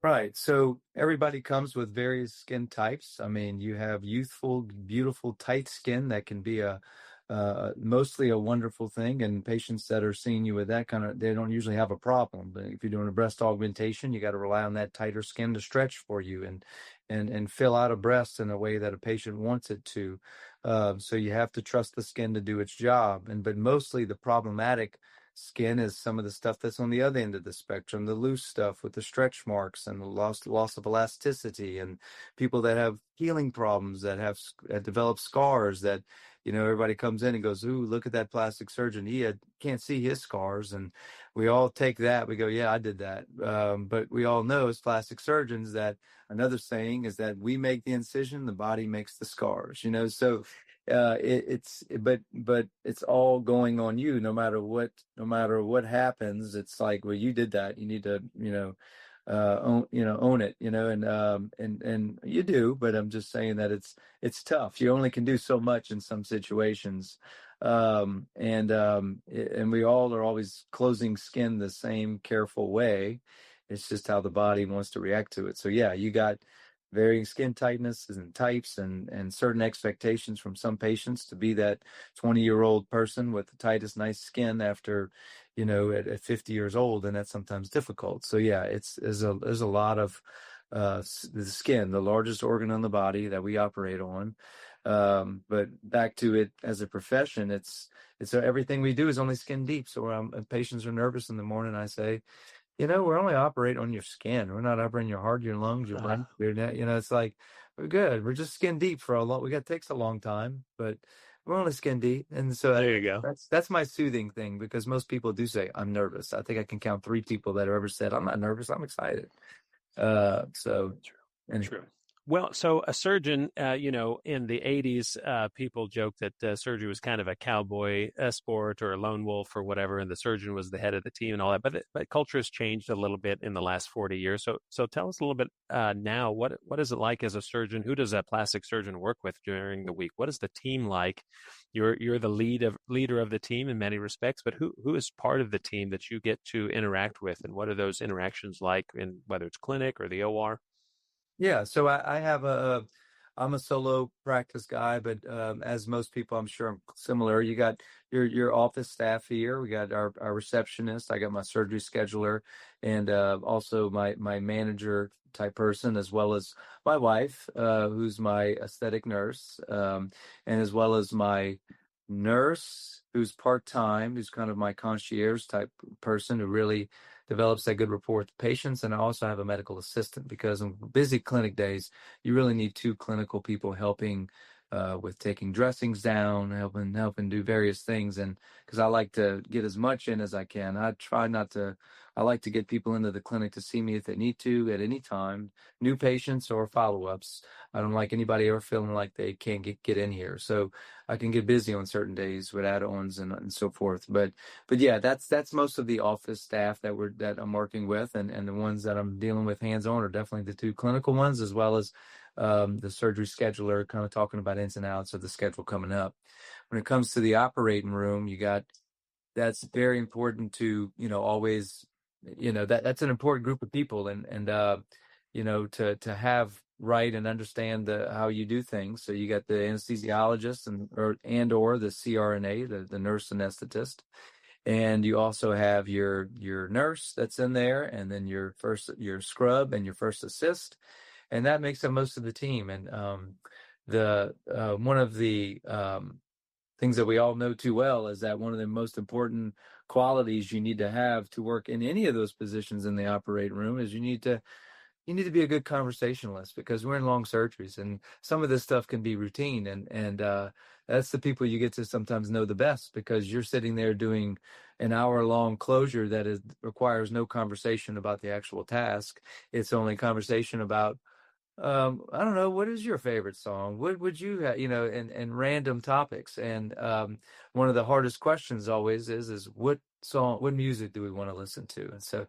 Right. So everybody comes with various skin types. I mean, you have youthful, beautiful, tight skin that can be mostly a wonderful thing. And patients that are seeing you with that they don't usually have a problem. But if you're doing a breast augmentation, you got to rely on that tighter skin to stretch for you and fill out a breast in a way that a patient wants it to. So you have to trust the skin to do its job. But mostly the problematic skin is some of the stuff that's on the other end of the spectrum, the loose stuff with the stretch marks and the loss of elasticity, and people that have healing problems, that develop scars that, everybody comes in and goes, ooh, look at that plastic surgeon. He can't see his scars. And we all take that. We go, yeah, I did that. But we all know as plastic surgeons that another saying is that we make the incision, the body makes the scars, so but it's all going on you, no matter what happens. It's like, well, you did that, you need to own it, and you do. But I'm just saying that it's tough. You only can do so much in some situations. And we all are always closing skin the same careful way. It's just how the body wants to react to it. So yeah, you got varying skin tightnesses and types and certain expectations from some patients to be that 20-year-old person with the tightest, nice skin after, at 50 years old. And that's sometimes difficult. So yeah, there's a lot of the skin, the largest organ on the body that we operate on. But back to it as a profession, it's everything we do is only skin deep. So patients are nervous in the morning, I say, we're only operating on your skin. We're not operating your heart, your lungs, your brain, your neck. It's like, we're good. We're just skin deep for a long. Takes a long time, but we're only skin deep. And so there you go. That's my soothing thing, because most people do say I'm nervous. I think I can count 3 people that have ever said I'm not nervous, I'm excited. So anyway. True. Well, so a surgeon, in the 80s, people joked that surgery was kind of a cowboy sport or a lone wolf or whatever, and the surgeon was the head of the team and all that. But culture has changed a little bit in the last 40 years. So tell us a little bit now. What is it like as a surgeon? Who does a plastic surgeon work with during the week? What is the team like? You're the leader of the team in many respects, but who is part of the team that you get to interact with, and what are those interactions like in whether it's clinic or the OR? Yeah, so I'm a solo practice guy, but as most people, I'm sure I'm similar. You got your office staff here. We got our receptionist. I got my surgery scheduler, and also my manager type person, as well as my wife, who's my aesthetic nurse, and as well as my nurse who's part-time, who's kind of my concierge type person who really develops that good rapport with patients. And I also have a medical assistant because on busy clinic days, you really need 2 clinical people helping with taking dressings down, helping do various things. And because I like to get as much in as I can, I like to get people into the clinic to see me if they need to at any time, new patients or follow-ups. I don't like anybody ever feeling like they can't get in here. So I can get busy on certain days with add-ons and so forth. But yeah, that's most of the office staff that I'm working with, and the ones that I'm dealing with hands-on are definitely the 2 clinical ones, as well as the surgery scheduler, kind of talking about ins and outs of the schedule coming up. When it comes to the operating room, that's very important to, always, that's an important group of people, and to have right and understand how you do things. So you got the anesthesiologist or the CRNA, the nurse anesthetist. And you also have your nurse that's in there, and then your scrub and your first assist. And that makes up most of the team. And one of the things that we all know too well is that one of the most important qualities you need to have to work in any of those positions in the operating room is you need to be a good conversationalist, because we're in long surgeries and some of this stuff can be routine, and that's the people you get to sometimes know the best, because you're sitting there doing an hour-long closure that requires no conversation about the actual task. It's only conversation about I don't know, what is your favorite song? What would you have, and random topics. And one of the hardest questions always is what music do we want to listen to? And so,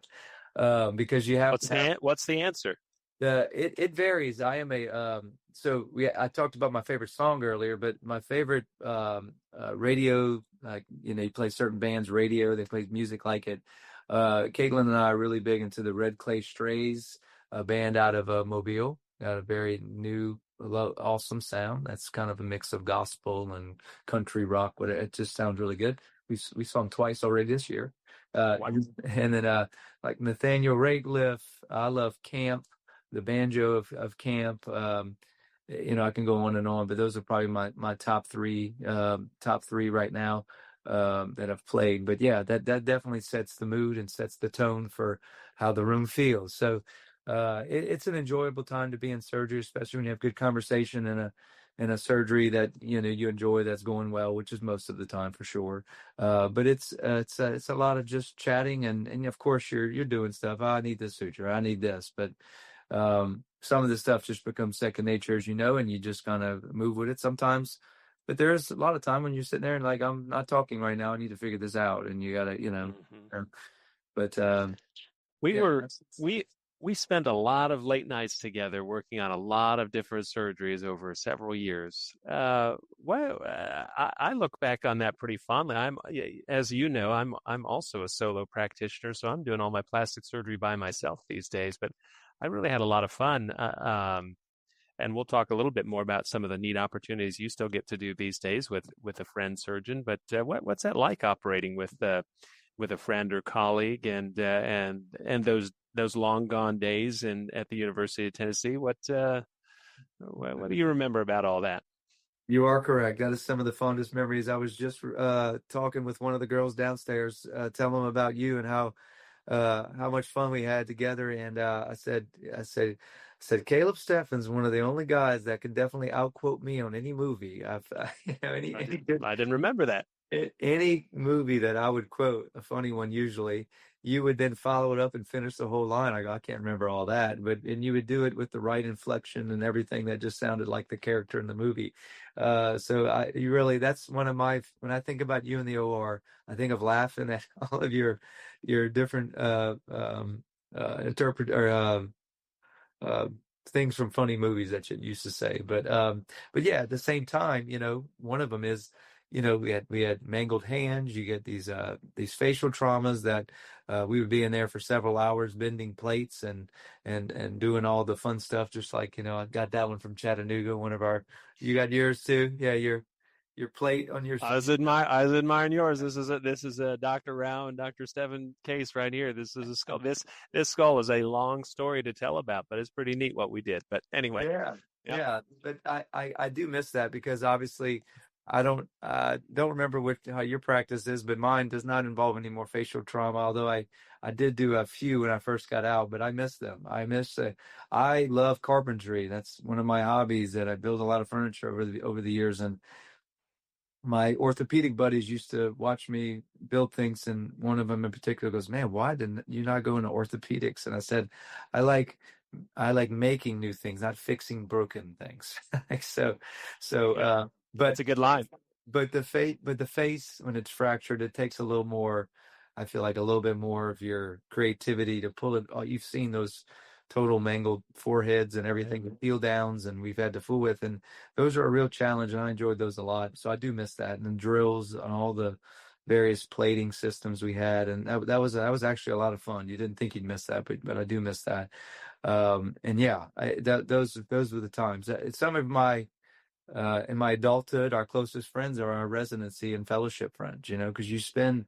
because you have what's the answer? It varies. I am I talked about my favorite song earlier, but my favorite radio, like, you play certain bands radio, they play music like it. Caitlin and I are really big into the Red Clay Strays, a band out of Mobile. Got a very new, awesome sound. That's kind of a mix of gospel and country rock. It just sounds really good. We saw them twice already this year. And then like Nathaniel Rateliff. I love Camp, the banjo of Camp. I can go on and on, but those are probably my top three right now that I've played. But yeah, that definitely sets the mood and sets the tone for how the room feels. So it's an enjoyable time to be in surgery, especially when you have good conversation in a surgery that you enjoy, that's going well, which is most of the time for sure. But it's a lot of just chatting, and of course you're doing stuff. Oh, I need this suture, I need this, but some of the stuff just becomes second nature, as and you just kind of move with it sometimes. But there's a lot of time when you're sitting there and like, I'm not talking right now, I need to figure this out, and you gotta Mm-hmm. But we spent a lot of late nights together working on a lot of different surgeries over several years. I look back on that pretty fondly. As you know, I'm also a solo practitioner, so I'm doing all my plastic surgery by myself these days. But I really had a lot of fun. And we'll talk a little bit more about some of the neat opportunities you still get to do these days with a friend surgeon. But what's that like, operating with a friend or colleague, and those long gone days at the University of Tennessee? What do you remember about all that? You are correct. That is some of the fondest memories. I was just talking with one of the girls downstairs, telling them about you and how much fun we had together. And I said, Caleb Steffen's one of the only guys that can definitely outquote me on any movie. I didn't remember that. Any movie that I would quote, a funny one usually, you would then follow it up and finish the whole line. I can't remember all that, and you would do it with the right inflection and everything that just sounded like the character in the movie. That's one of my, when I think about you in the OR, I think of laughing at all of your different things from funny movies that you used to say. But yeah, at the same time, one of them is, we had mangled hands. You get these facial traumas that we would be in there for several hours bending plates and doing all the fun stuff. Just like, I got that one from Chattanooga. You got yours too? Yeah, your plate on your. I was admiring yours. This is a Dr. Rao and Dr. Steffen case right here. This is a skull. This skull is a long story to tell about, but it's pretty neat what we did. But anyway. Yeah. But I do miss that, because obviously don't remember how your practice is, but mine does not involve any more facial trauma. Although I did do a few when I first got out, but I miss them. I love carpentry. That's one of my hobbies, that I build a lot of furniture over the years. And my orthopedic buddies used to watch me build things, and one of them in particular goes, "Man, why didn't you not go into orthopedics?" And I said, "I like making new things, not fixing broken things." so, so, Yeah, but that's a good line. but the face, when it's fractured, it takes a little more. I feel like a little bit more of your creativity to pull it. Oh, you've seen those total mangled foreheads and everything, the peel downs, and we've had to fool with, and those are a real challenge, and I enjoyed those a lot. So I do miss that, and the drills and all the various plating systems we had, and that was actually a lot of fun. You didn't think you'd miss that, but I do miss that. And yeah, those were the times. Some of my in my adulthood, our closest friends are our residency and fellowship friends, because you spend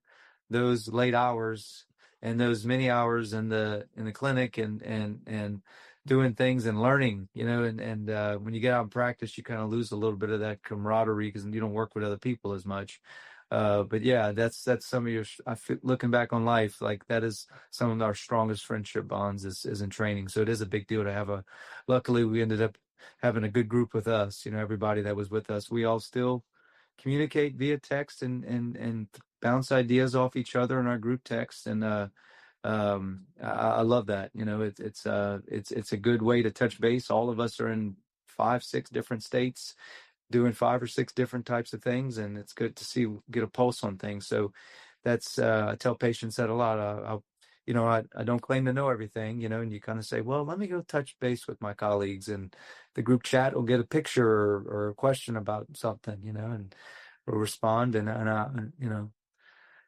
those late hours and those many hours in the clinic and doing things and learning, and when you get out and practice, you kind of lose a little bit of that camaraderie because you don't work with other people as much. But yeah, that's some of your, looking back on life, like that is some of our strongest friendship bonds is in training. So it is a big deal to have luckily we ended up having a good group with us, everybody that was with us. We all still communicate via text and bounce ideas off each other in our group text. And I love that. It's a good way to touch base. All of us are in 5-6 different states doing 5 or 6 different types of things, and it's good to get a pulse on things. So that's I tell patients that a lot. I don't claim to know everything, and you kind of say, well, let me go touch base with my colleagues, and the group chat will get a picture or a question about something, and we'll respond, and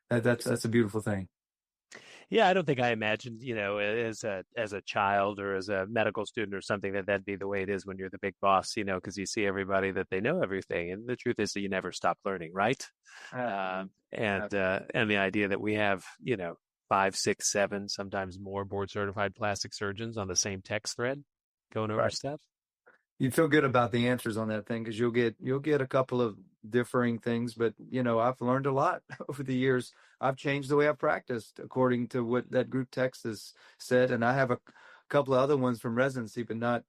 that's a beautiful thing. Yeah, I don't think I imagined, as a child or as a medical student or something, that'd be the way it is when you're the big boss, because you see everybody that they know everything, and the truth is that you never stop learning, right? And the idea that we have, 5, 6, 7, sometimes more board certified plastic surgeons on the same text thread going over stuff. You feel good about the answers on that thing because you'll get a couple of differing things, but I've learned a lot over the years. I've changed the way I've practiced according to what that group text has said, and I have a couple of other ones from residency, but not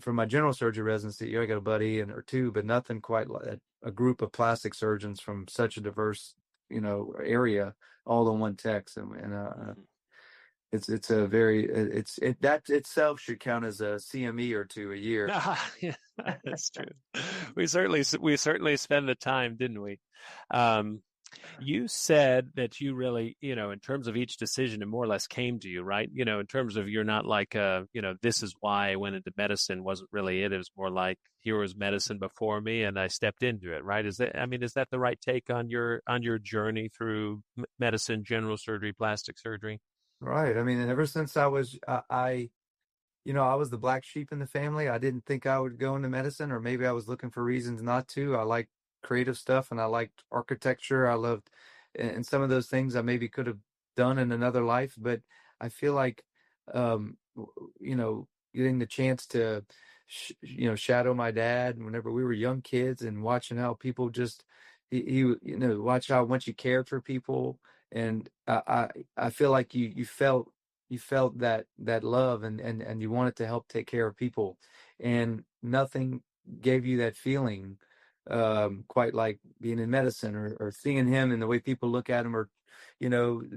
from my general surgery residency. I got a buddy or two, but nothing quite like a group of plastic surgeons from such a diverse area, all in one text, and that itself should count as a CME or two a year. Yeah, that's true. We certainly spend the time, didn't we? You said that you really, in terms of each decision, it more or less came to you, right? In terms of you're not like, this is why I went into medicine wasn't really it. It was more like here was medicine before me, and I stepped into it, right? Is that the right take on your journey through medicine, general surgery, plastic surgery? Right. I mean, ever since I was I was the black sheep in the family. I didn't think I would go into medicine, or maybe I was looking for reasons not to. I liked creative stuff and I liked architecture. I loved, and some of those things I maybe could have done in another life, but I feel like, getting the chance to, shadow my dad whenever we were young kids and watching how people just, watch how much he cared for people. And I feel like you felt that love and you wanted to help take care of people, and nothing gave you that feeling quite like being in medicine or seeing him and the way people look at him, or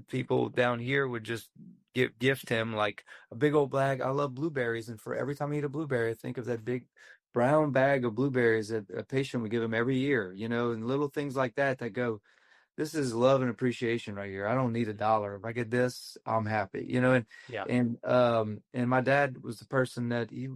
people down here would just gift him like a big old bag. I love blueberries, and for every time I eat a blueberry, I think of that big brown bag of blueberries that a patient would give him every year, and little things like that go, this is love and appreciation right here. I don't need $1. If I get this, I'm happy, and Yeah. and my dad was the person that he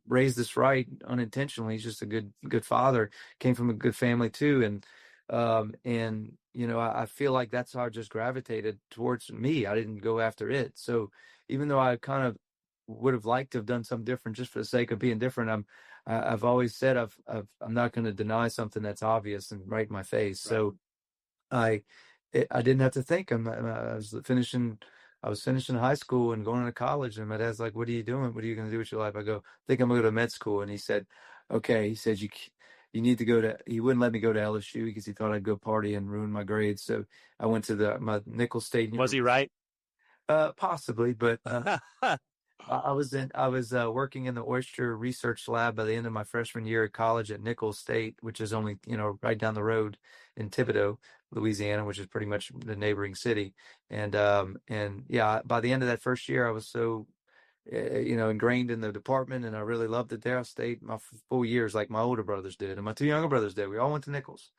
raised us right unintentionally. He's just a good father, came from a good family too. And I feel like that's how I just gravitated towards me. I didn't go after it. So even though I kind of would have liked to have done something different just for the sake of being different, I've always said I'm not going to deny something that's obvious and right in my face. Right. So I didn't have to think. I was finishing high school and going into college, and my dad's like, "What are you doing? What are you going to do with your life?" I go, "I think I'm going to go to med school." And he said, "Okay." He said, he wouldn't let me go to LSU because he thought I'd go party and ruin my grades. So I went to my Nicholls State Was he University. right? Possibly, but I was working in the oyster research lab by the end of my freshman year at college at Nicholls State, which is only, right down the road in Thibodaux, Louisiana, which is pretty much the neighboring city. And yeah, by the end of that first year, I was so, ingrained in the department, and I really loved it there. I stayed my full years like my older brothers did, and my two younger brothers did. We all went to Nicholls.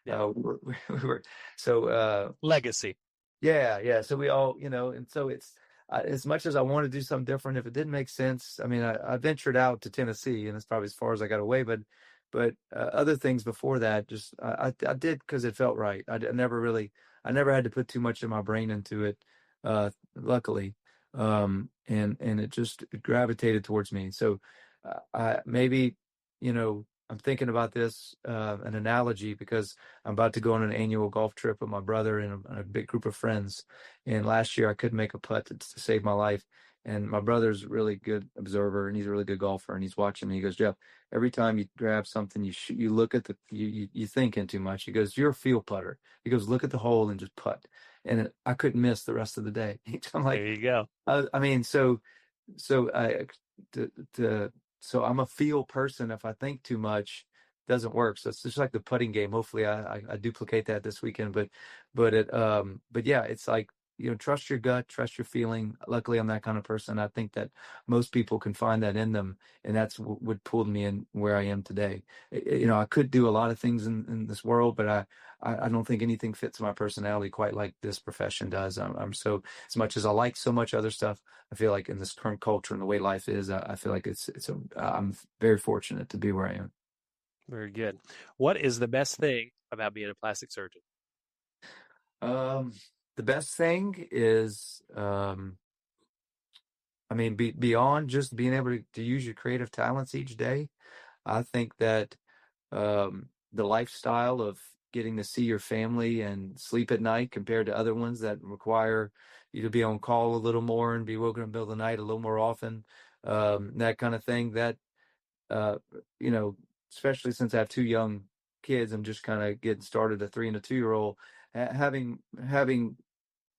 Yeah. We were so Legacy. yeah. So we all, and so it's as much as I want to do something different, if it didn't make sense, I mean, I ventured out to Tennessee, and it's probably as far as I got away. But other things before that, just I did because it felt right. I never had to put too much of my brain into it, luckily, and it just gravitated towards me. So I maybe, I'm thinking about this, an analogy, because I'm about to go on an annual golf trip with my brother and a big group of friends. And last year I couldn't make a putt to save my life. And my brother's a really good observer, and he's a really good golfer, and he's watching me. He goes, Jeff, every time you grab something, you look at you thinking too much. He goes, you're a field putter. He goes, look at the hole and just putt. And I couldn't miss the rest of the day. I'm like, there you go. I mean, so I, so I'm a feel person. If I think too much, it doesn't work. So it's just like the putting game. Hopefully I duplicate that this weekend, but yeah, it's like, trust your gut, trust your feeling. Luckily, I'm that kind of person. I think that most people can find that in them, and that's what pulled me in where I am today. I could do a lot of things in this world, but I don't think anything fits my personality quite like this profession does. I'm so, as much as I like so much other stuff, I feel like in this current culture and the way life is, I feel like I'm very fortunate to be where I am. Very good. What is the best thing about being a plastic surgeon? The best thing is, beyond just being able to use your creative talents each day, I think that the lifestyle of getting to see your family and sleep at night compared to other ones that require you to be on call a little more and be woken up in the middle of the night a little more often, that kind of thing, that, especially since I have two young kids, I'm just kind of getting started, a 3 and a 2-year-old, having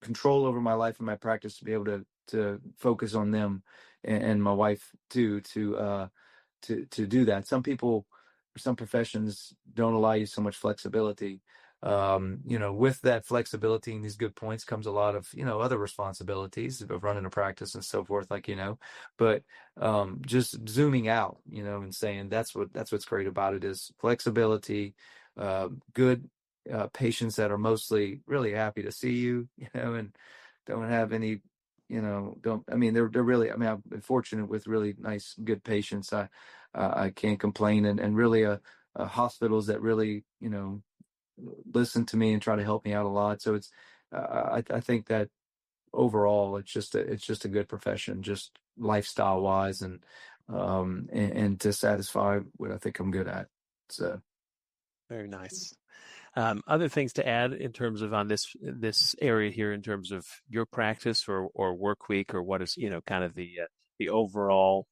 control over my life and my practice to be able to focus on them, and my wife too, to do that. Some people, or some professions, don't allow you so much flexibility. With that flexibility and these good points comes a lot of, other responsibilities of running a practice and so forth, but just zooming out, and saying that's what's great about it is flexibility, good patients that are mostly really happy to see you, and don't have any, they're really, I've been fortunate with really nice, good patients. I can't complain, and really hospitals that really, listen to me and try to help me out a lot. So it's, I think that overall it's just a good profession, just lifestyle wise, and to satisfy what I think I'm good at. So. Very nice. Other things to add in terms of on this area here, in terms of your practice or work week, or what is, kind of the overall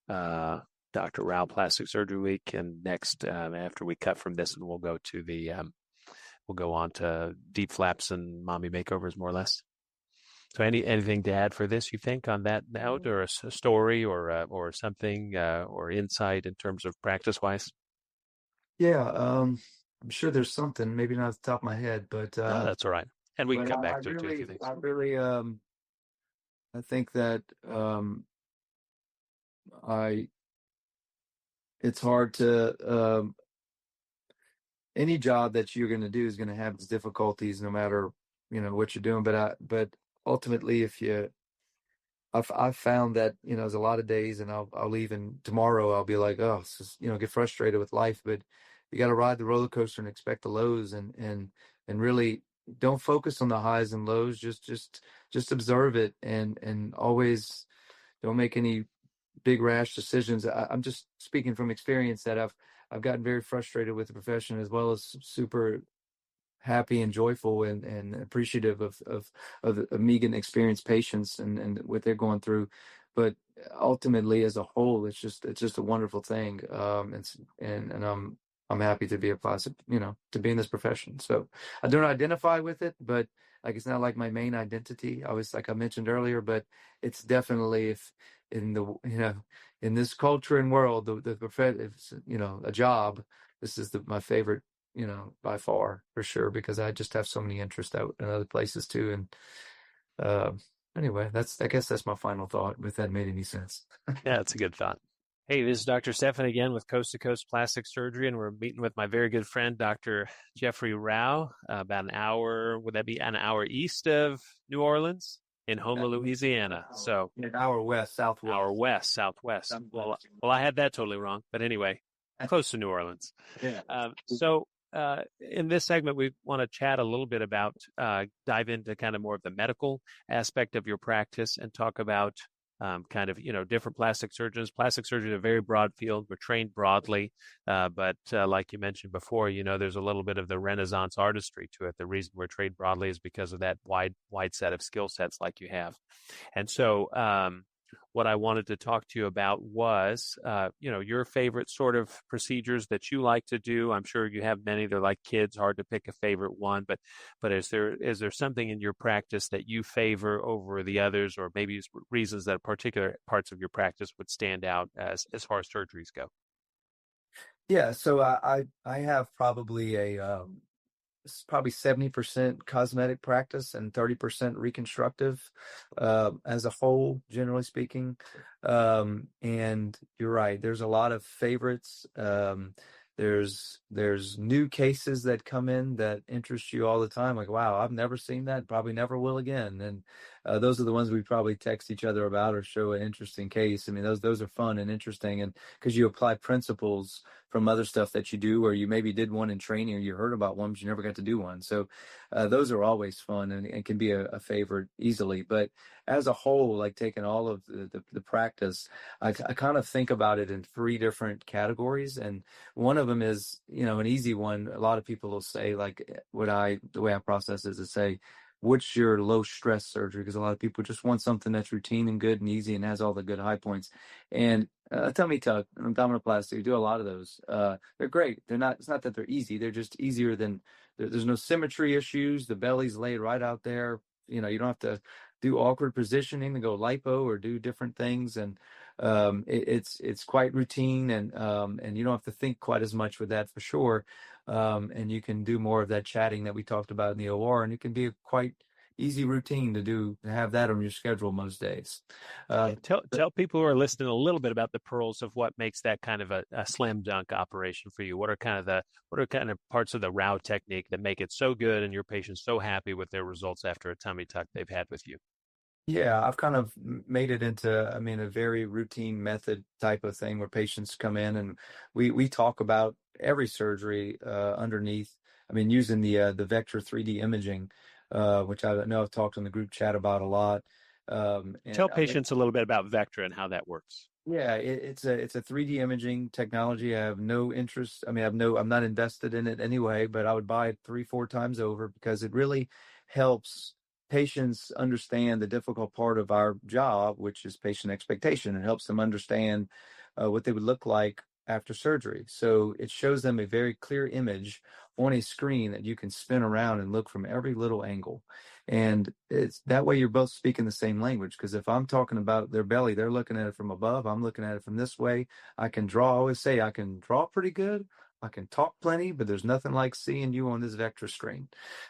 Dr. Rao Plastic Surgery Week. And next, after we cut from this, and we'll go on to deep flaps and mommy makeovers, more or less. So anything to add for this, you think, on that note, or a story, or something, or insight in terms of practice wise? Yeah, I'm sure there's something, maybe not off the top of my head, but no, that's all right. And we can come back to it too, if you think. I think that it's hard to, any job that you're going to do is going to have its difficulties, no matter, what you're doing. But ultimately, I've found that, there's a lot of days, and I'll leave, and tomorrow I'll be like, oh, it's just, get frustrated with life, but you got to ride the roller coaster and expect the lows, and really don't focus on the highs and lows. Just observe it, and always don't make any big rash decisions. I'm just speaking from experience that I've gotten very frustrated with the profession, as well as super happy and joyful and appreciative of me getting experienced patients and what they're going through. But ultimately, as a whole, it's just a wonderful thing. And I'm I'm happy to be a plastic, to be in this profession. So I don't identify with it, but like it's not like my main identity. I was like I mentioned earlier, but it's definitely if in the in this culture and world, if a job. This is my favorite, by far for sure, because I just have so many interests out in other places too. And anyway, I guess that's my final thought. If that made any sense. Yeah, it's a good thought. Hey, this is Dr. Steffen again with Coast to Coast Plastic Surgery, and we're meeting with my very good friend, Dr. Jeffrey Rao, about an hour, would that be an hour east of New Orleans in Houma, Louisiana? So an hour west, southwest. Hour west, southwest. Well, I had that totally wrong, but anyway, close to New Orleans. Yeah. In this segment, we want to chat a little bit about, dive into kind of more of the medical aspect of your practice and talk about different plastic surgeons. Plastic surgery is a very broad field. We're trained broadly, but like you mentioned before, there's a little bit of the Renaissance artistry to it. The reason we're trained broadly is because of that wide set of skill sets like you have. And so what I wanted to talk to you about was, your favorite sort of procedures that you like to do. I'm sure you have many. They're like kids, hard to pick a favorite one. But is there something in your practice that you favor over the others, or maybe reasons that particular parts of your practice would stand out as far as surgeries go? Yeah. So I have probably it's probably 70% cosmetic practice and 30% reconstructive as a whole, generally speaking. And you're right. There's a lot of favorites. There's new cases that come in that interest you all the time. Like, wow, I've never seen that. Probably never will again. And those are the ones we probably text each other about or show an interesting case. I mean, those are fun and interesting, and because you apply principles from other stuff that you do, or you maybe did one in training, or you heard about one, but you never got to do one. So those are always fun and can be a favorite easily. But as a whole, like taking all of the practice, I kind of think about it in 3 different categories. And one of them is, an easy one. A lot of people will say, like, the way I process is to say, what's your low stress surgery? Because a lot of people just want something that's routine and good and easy and has all the good high points. And tummy tuck and abdominoplasty, we do a lot of those. They're great. It's not that they're easy. They're just easier than, there's no symmetry issues. The belly's laid right out there. You don't have to do awkward positioning to go lipo or do different things. And it's quite routine, and you don't have to think quite as much with that for sure. And you can do more of that chatting that we talked about in the OR, and it can be a quite easy routine to have that on your schedule most days. Tell people who are listening a little bit about the pearls of what makes that kind of a slam dunk operation for you. What are kind of parts of the Rao technique that make it so good and your patients so happy with their results after a tummy tuck they've had with you? Yeah, I've kind of made it into, a very routine method type of thing where patients come in and we talk about every surgery underneath. Using the Vector 3D imaging, which I know I've talked in the group chat about a lot. Tell patients a little bit about Vector and how that works. Yeah, it's a 3D imaging technology. I have no interest. I'm not invested in it anyway, but I would buy it 3-4 times over because it really helps patients understand the difficult part of our job, which is patient expectation. It helps them understand what they would look like after surgery. So it shows them a very clear image on a screen that you can spin around and look from every little angle. And it's that way you're both speaking the same language. Because if I'm talking about their belly, they're looking at it from above. I'm looking at it from this way. I always say I can draw pretty good. I can talk plenty, but there's nothing like seeing you on this Vector screen.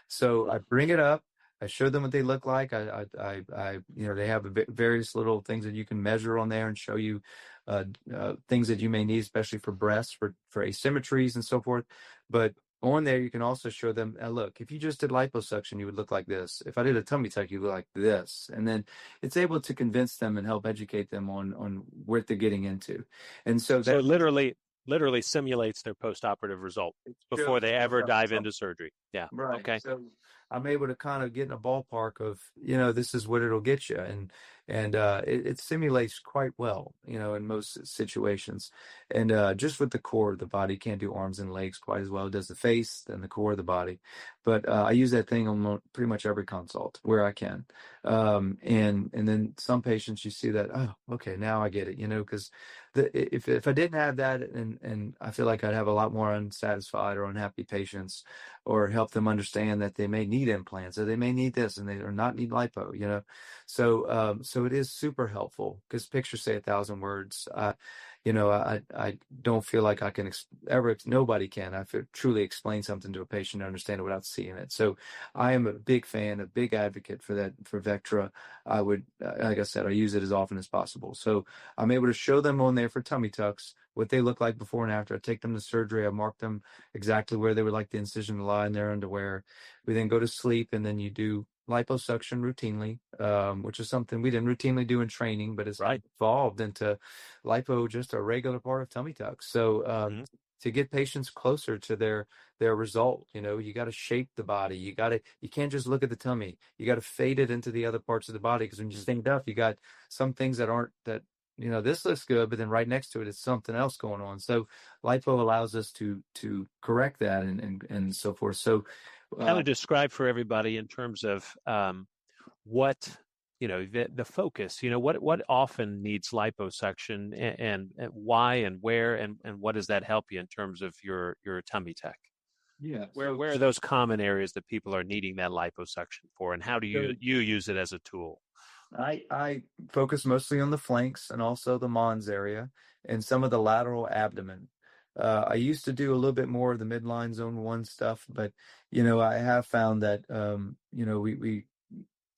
So I bring it up. I show them what they look like. They have various little things that you can measure on there and show you things that you may need, especially for breasts, for asymmetries and so forth. But on there, you can also show them, look, if you just did liposuction, you would look like this. If I did a tummy tuck, you would look like this. And then it's able to convince them and help educate them on what they're getting into. And so literally simulates their post-operative result before they ever dive into surgery. Yeah. Right. Okay. So I'm able to kind of get in a ballpark of, this is what it'll get you. And and it simulates quite well, in most situations. And just with the core, the body can't do arms and legs quite as well. It does the face and the core of the body. But I use that thing on pretty much every consult where I can. And then some patients you see that, oh, okay, now I get it, because if I didn't have that, and I feel like I'd have a lot more unsatisfied or unhappy patients, or help them understand that they may need implants or they may need this and they or not need lipo. So it is super helpful, because pictures say 1,000 words. I don't feel like I can nobody can. I feel, truly explain something to a patient and understand it without seeing it. So I am a big fan, a big advocate for that, for Vectra. I would, like I said, I use it as often as possible. So I'm able to show them on there for tummy tucks what they look like before and after. I take them to surgery. I mark them exactly where they would like the incision to lie in their underwear. We then go to sleep, and then you do liposuction routinely, which is something we didn't routinely do in training, but it's evolved into lipo, just a regular part of tummy tucks. So to get patients closer to their result, you got to shape the body. You can't just look at the tummy. You got to fade it into the other parts of the body, because when you stand up, you got some things that aren't that. This looks good, but then right next to it is something else going on. So lipo allows us to correct that and so forth. So kind of describe for everybody in terms of what the focus. What often needs liposuction, and why and where, and what does that help you in terms of your tummy tuck? Yeah. Where are those common areas that people are needing that liposuction for, and how do you use it as a tool? I focus mostly on the flanks and also the mons area and some of the lateral abdomen. I used to do a little bit more of the midline zone 1 stuff, but I have found that we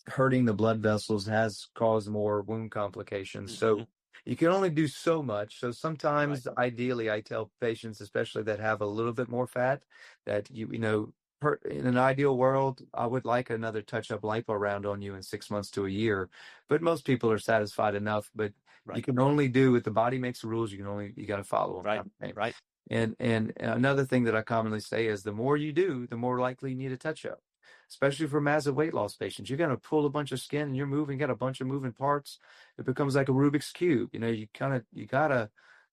hurting the blood vessels has caused more wound complications. So you can only do so much. So sometimes, ideally, I tell patients, especially that have a little bit more fat, that in an ideal world, I would like another touch-up lipo round on you in 6 months to a year. But most people are satisfied enough. But you can only do, if the body makes the rules, you got to follow them. Right. And another thing that I commonly say is, the more you do, the more likely you need a touch-up. Especially for massive weight loss patients, you're going to pull a bunch of skin and you're moving, got a bunch of moving parts. It becomes like a Rubik's Cube. You got to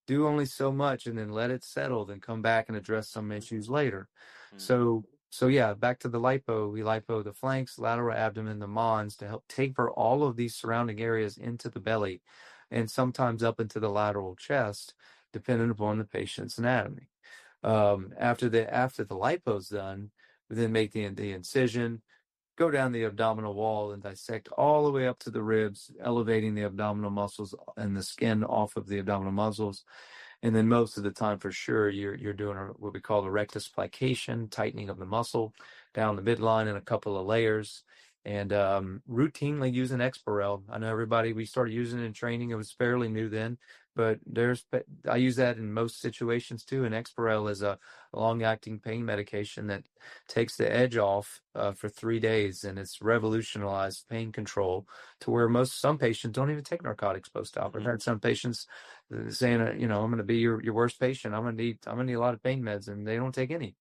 do only so much and then let it settle, then come back and address some issues later. So yeah, back to the lipo. We lipo the flanks, lateral abdomen, the mons, to help taper all of these surrounding areas into the belly, and sometimes up into the lateral chest, depending upon the patient's anatomy. After the lipo's done, we then make the incision, go down the abdominal wall and dissect all the way up to the ribs, elevating the abdominal muscles and the skin off of the abdominal muscles. And then most of the time, for sure, you're doing what we call a rectus plication, tightening of the muscle down the midline in a couple of layers, and routinely using Exparel. I know we started using it in training. It was fairly new then, but I use that in most situations too. And Exparel is a long-acting pain medication that takes the edge off for 3 days, and it's revolutionized pain control to where some patients don't even take narcotics post-op. I've had some patients saying, I'm going to be your worst patient. I'm going to need a lot of pain meds, and they don't take any.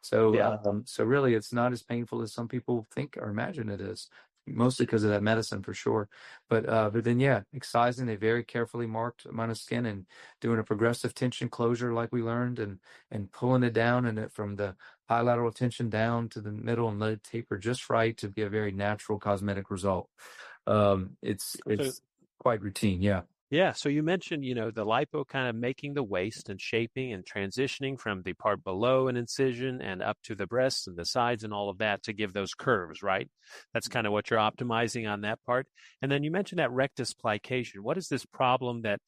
So, so really, it's not as painful as some people think or imagine it is. Mostly because of that medicine, for sure. But then, yeah, excising a very carefully marked amount of skin and doing a progressive tension closure like we learned, and pulling it down, and from the high lateral tension down to the middle, and let it taper just right to be a very natural cosmetic result. It's quite routine, yeah. Yeah. So you mentioned, the lipo kind of making the waist and shaping and transitioning from the part below an incision and up to the breasts and the sides and all of that to give those curves, right? That's kind of what you're optimizing on that part. And then you mentioned that rectus plication. What is this problem that,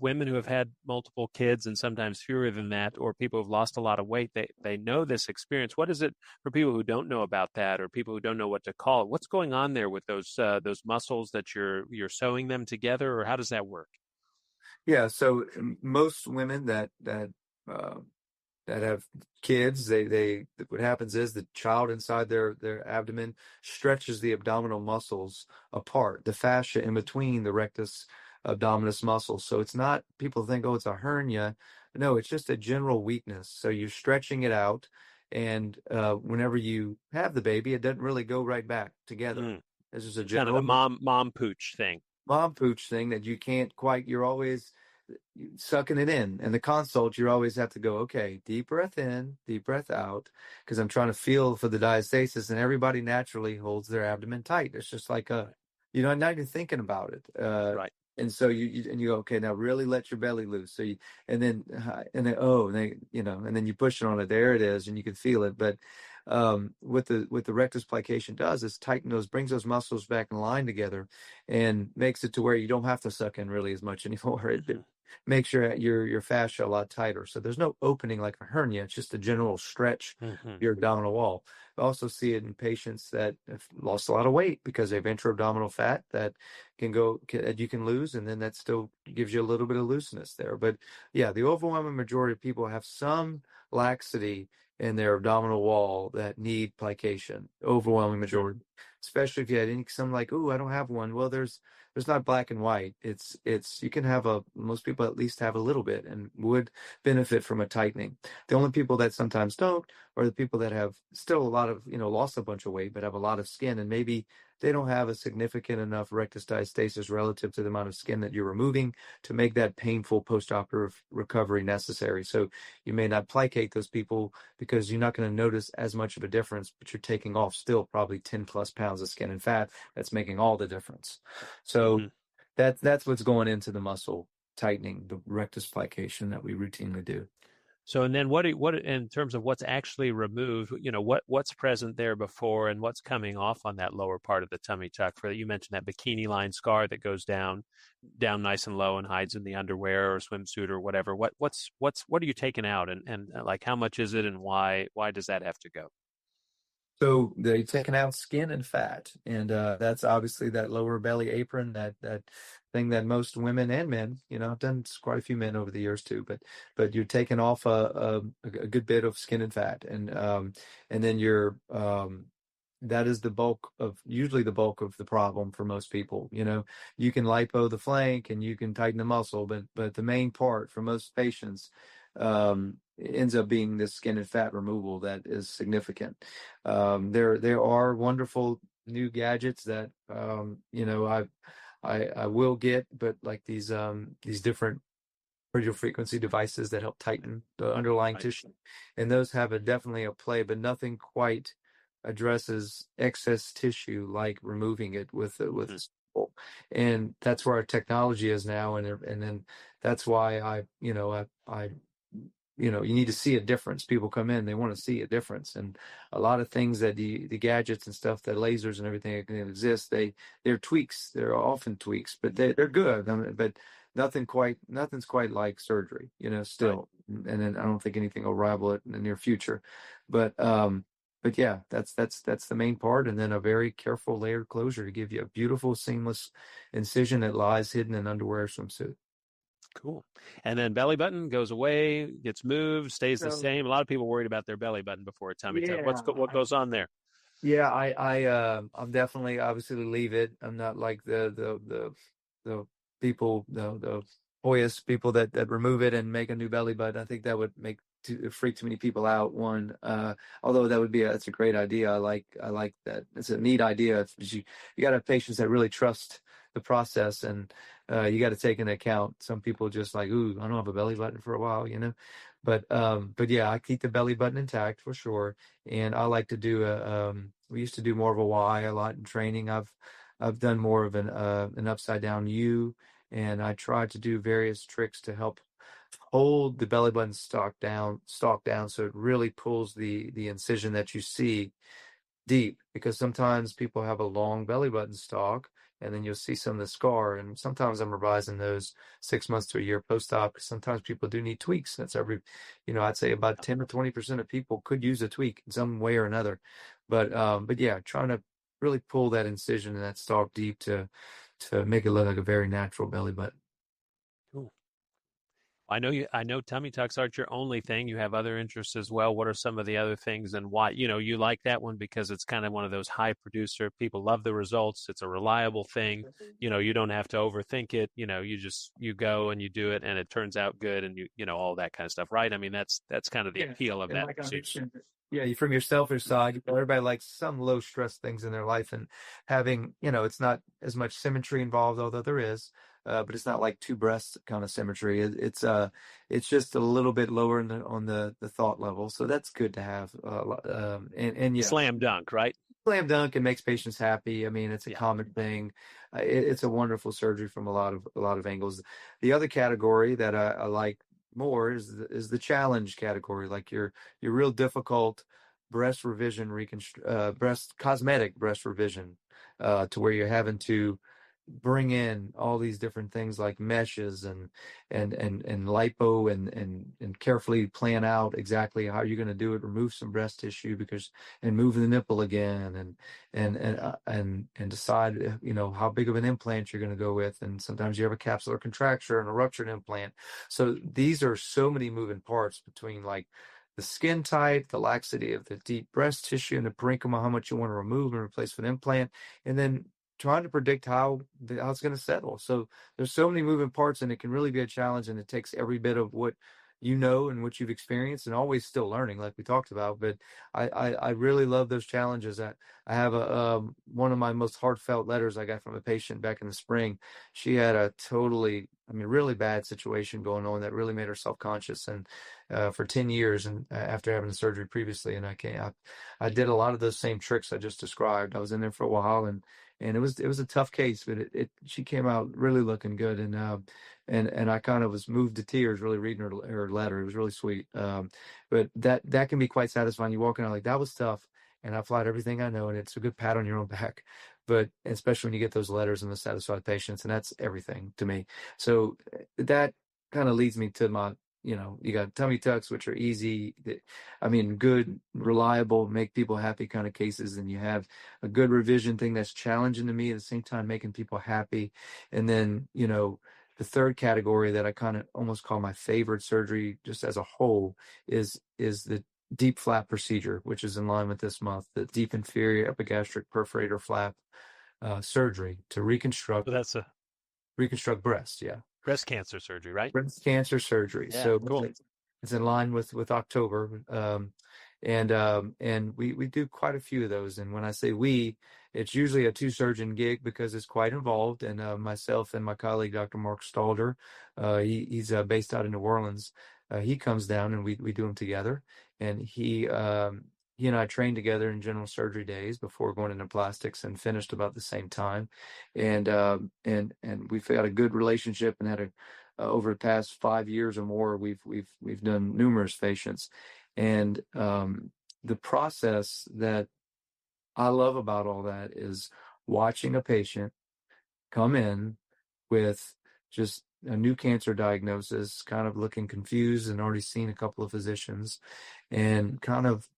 women who have had multiple kids, and sometimes fewer than that, or people who've lost a lot of weight, they know this experience. What is it for people who don't know about that, or people who don't know what to call it? What's going on there with those muscles that you're sewing them together, or how does that work? Yeah, so most women that have kids, they what happens is the child inside their abdomen stretches the abdominal muscles apart, the fascia in between the rectus abdominis muscles. So it's not, people think, oh, it's a hernia. No, it's just a general weakness. So you're stretching it out, and whenever you have the baby, it doesn't really go right back together. This is a kind of the mom pooch thing. mom pooch thing that you can't quite, you're always sucking it in. And the consult, you always have to go, okay, deep breath in, deep breath out, because I'm trying to feel for the diastasis, and everybody naturally holds their abdomen tight. It's just like not even thinking about it. Right. And so you go, okay, now really let your belly loose. So and then you push it on it. There it is, and you can feel it. But what the rectus plication does is brings those muscles back in line together, and makes it to where you don't have to suck in really as much anymore. It makes your fascia a lot tighter. So there's no opening like a hernia. It's just a general stretch of your abdominal wall. I also see it in patients that have lost a lot of weight because they have intra-abdominal fat that you can lose, and then that still gives you a little bit of looseness there. But yeah, the overwhelming majority of people have some laxity in their abdominal wall that need plication. Overwhelming majority, especially if you had some like, oh, I don't have one. Well, there's not black and white. It's you can have most people at least have a little bit and would benefit from a tightening. The only people that sometimes don't are the people that have still a lot of, lost a bunch of weight, but have a lot of skin, and maybe they don't have a significant enough rectus diastasis relative to the amount of skin that you're removing to make that painful postoperative recovery necessary. So you may not plicate those people because you're not going to notice as much of a difference, but you're taking off still probably 10 plus pounds of skin and fat. That's making all the difference. So that's what's going into the muscle tightening, the rectus plication that we routinely do. So, and then what in terms of what's actually removed, what's present there before and what's coming off on that lower part of the tummy tuck? You mentioned that bikini line scar that goes down nice and low and hides in the underwear or swimsuit or whatever. What are you taking out, and like how much is it, and why does that have to go? So they're taking out skin and fat, and that's obviously that lower belly apron, that thing that most women and men, I've done quite a few men over the years too, but you're taking off a good bit of skin and fat, and then you're that is usually the bulk of the problem for most people. You can lipo the flank and you can tighten the muscle, but the main part for most patients ends up being this skin and fat removal that is significant. There are wonderful new gadgets that I will get, but like these different radio frequency devices that help tighten the underlying tissue, and those have definitely a play, but nothing quite addresses excess tissue like removing it with and that's where our technology is now, and then that's why you need to see a difference. People come in, they want to see a difference, and a lot of things that the gadgets and stuff, that lasers and everything that can exist, they're tweaks. They're often tweaks, but they're good. But nothing's quite like surgery, still. Right. And then I don't think anything will rival it in the near future. But yeah, that's the main part, and then a very careful layered closure to give you a beautiful seamless incision that lies hidden in underwear swimsuit. Cool. And then belly button goes away, gets moved, stays the same. A lot of people worried about their belly button before a tummy tuck. What goes on there? Yeah, I'm definitely obviously leave it. I'm not like the people, the Hoyas people that remove it and make a new belly button. I think that would freak too many people out. Although that's a great idea. I like that. It's a neat idea. You got to have patients that really trust the process, and you got to take into account some people just like, ooh, I don't have a belly button for a while, But yeah, I keep the belly button intact for sure, and I like to do we used to do more of a Y a lot in training. I've done more of an upside down U, and I try to do various tricks to help hold the belly button stalk down, so it really pulls the incision that you see deep, because sometimes people have a long belly button stalk, and then you'll see some of the scar, and sometimes I'm revising those 6 months to a year post-op, because sometimes people do need tweaks. That's I'd say about 10 or 20% of people could use a tweak in some way or another. But yeah, trying to really pull that incision and that stalk deep to make it look like a very natural belly button. Cool. I know tummy tucks aren't your only thing. You have other interests as well. What are some of the other things, and why? You like that one because it's kind of one of those high producer. People love the results. It's a reliable thing. You don't have to overthink it. You go and you do it, and it turns out good, and all that kind of stuff, right? I mean, that's kind of the appeal of that procedure. Yeah, from your selfish side, everybody likes some low stress things in their life, and having, it's not as much symmetry involved, although there is, but it's not like two breasts kind of symmetry. It's just a little bit lower on the thought level, so that's good to have. And yeah, Slam dunk, right? slam dunk and makes patients happy. I mean, it's a Yeah. common thing. It's a wonderful surgery from a lot of angles. The other category that I like more is the challenge category, like your real difficult breast revision, cosmetic breast revision, to where you're having to bring in all these different things like meshes and lipo and carefully plan out exactly how you're going to do it, remove some breast tissue and move the nipple again and decide how big of an implant you're going to go with, and sometimes you have a capsular contracture and a ruptured implant. So these are so many moving parts between like the skin type, the laxity of the deep breast tissue and the parenchyma, how much you want to remove and replace with implant, and then trying to predict how it's going to settle. So there's so many moving parts, and it can really be a challenge, and it takes every bit of what and what you've experienced, and always still learning, like we talked about. But I really love those challenges. I have one of my most heartfelt letters I got from a patient back in the spring. She had a really bad situation going on that really made her self-conscious, and for 10 years, and after having the surgery previously, and I did a lot of those same tricks I just described. I was in there for a while, and it was a tough case, but she came out really looking good, and I kind of was moved to tears really reading her letter. It was really sweet. But that can be quite satisfying. You walk in, like, that was tough, and I applied everything I know, and it's a good pat on your own back. But especially when you get those letters and the satisfied patients, and that's everything to me. So that kind of leads me to my, you got tummy tucks, which are easy. Good, reliable, make people happy kind of cases. And you have a good revision thing that's challenging to me at the same time, making people happy. And then, the third category that I kind of almost call my favorite surgery just as a whole is the deep flap procedure, which is in line with this month, the deep inferior epigastric perforator flap surgery to reconstruct. So that's a reconstruct breast. Yeah. breast cancer surgery, right? Breast cancer surgery. Yeah, So cool. it's in line with October. And we do quite a few of those. And when I say we, it's usually a 2-surgeon gig because it's quite involved. And myself and my colleague, Dr. Mark Stalder, he's based out in New Orleans. He comes down and we do them together. And he and I trained together in general surgery days before going into plastics, and finished about the same time. And we've had a good relationship, and had over the past 5 years or more, we've done numerous patients. And the process that I love about all that is watching a patient come in with just a new cancer diagnosis, kind of looking confused and already seen a couple of physicians, and kind of,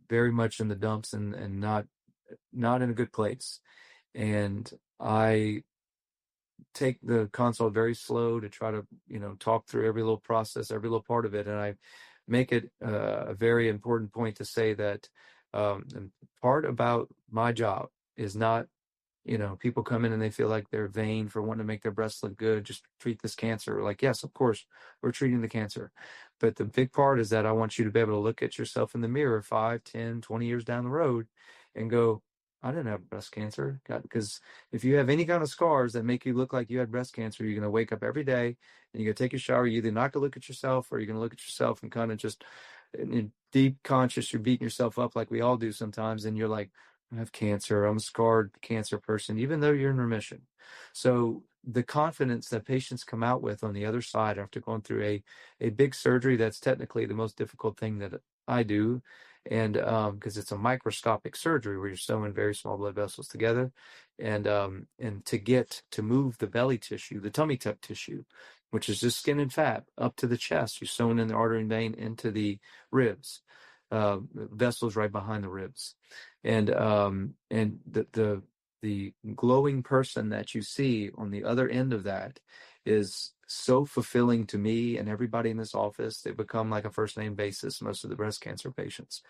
very much in the dumps and not in a good place. And I take the consult very slow to try to, talk through every little process, every little part of it. And I make it a very important point to say that part about my job is not, people come in and they feel like they're vain for wanting to make their breasts look good. Just treat this cancer. Like, yes, of course, we're treating the cancer. But the big part is that I want you to be able to look at yourself in the mirror 5, 10, 20 years down the road and go, I didn't have breast cancer. Because if you have any kind of scars that make you look like you had breast cancer, you're going to wake up every day and you're going to take a shower. You're either not going to look at yourself, or you're going to look at yourself and kind of just in deep conscious, you're beating yourself up like we all do sometimes. And you're like, I have cancer. I'm a scarred cancer person, even though you're in remission. So the confidence that patients come out with on the other side after going through a big surgery, that's technically the most difficult thing that I do. And because it's a microscopic surgery where you're sewing very small blood vessels together, and to move the belly tissue, the tummy tuck tissue, which is just skin and fat, up to the chest, you're sewing in the artery and vein into the ribs, vessels right behind the ribs. And the glowing person that you see on the other end of that is so fulfilling to me and everybody in this office. They become like a first name basis, most of the breast cancer patients.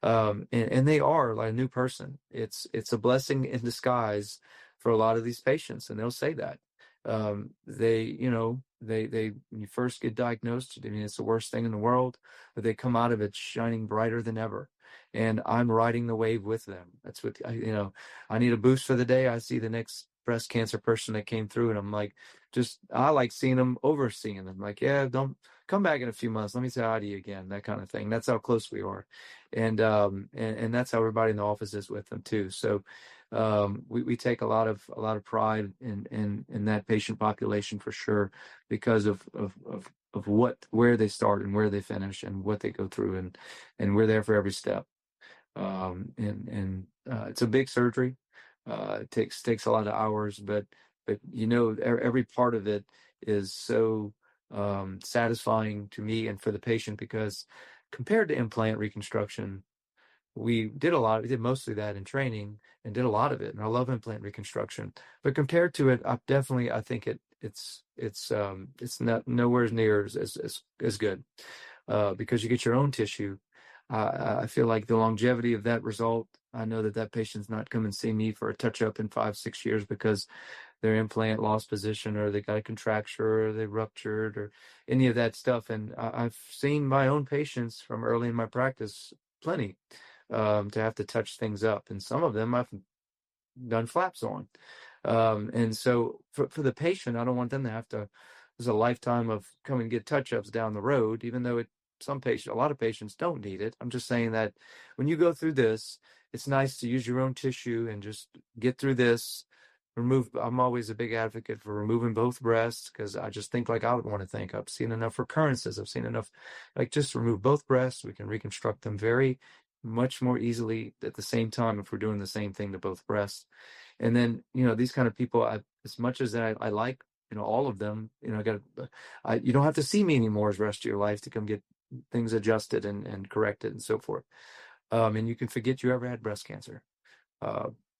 And they are like a new person. It's a blessing in disguise for a lot of these patients. And they'll say that. They when you first get diagnosed, it's the worst thing in the world, but they come out of it shining brighter than ever. and I'm riding the wave with them. That's what I need a boost for the day. I see the next breast cancer person that came through, and I'm like, I like seeing them, overseeing them. Like, yeah, don't come back in a few months. Let me say hi to you again, that kind of thing. That's how close we are, and that's how everybody in the office is with them too. So we take a lot of pride in that patient population for sure, because of where they start and where they finish and what they go through, and we're there for every step. It's a big surgery. It takes a lot of hours, but every part of it is so satisfying to me and for the patient, because compared to implant reconstruction, we did mostly that in training and did a lot of it. And I love implant reconstruction, but compared to it, I think it's not nowhere near as good, because you get your own tissue. I feel like the longevity of that result, I know that patient's not come and see me for a touch up in 5-6 years because their implant lost position, or they got a contracture, or they ruptured, or any of that stuff. And I've seen my own patients from early in my practice, plenty, to have to touch things up. And some of them I've done flaps on. And so for the patient, I don't want them to have to, there's a lifetime of come and get touch-ups down the road, even though a lot of patients don't need it. I'm just saying that when you go through this, it's nice to use your own tissue and just get through this. I'm always a big advocate for removing both breasts, because I just think like I would want to think. I've seen enough recurrences. I've seen enough, like, just remove both breasts. We can reconstruct them very much more easily at the same time if we're doing the same thing to both breasts. And then, these kind of people, as much as I like, all of them, you don't have to see me anymore as the rest of your life to come get things adjusted and corrected and so forth. And you can forget you ever had breast cancer.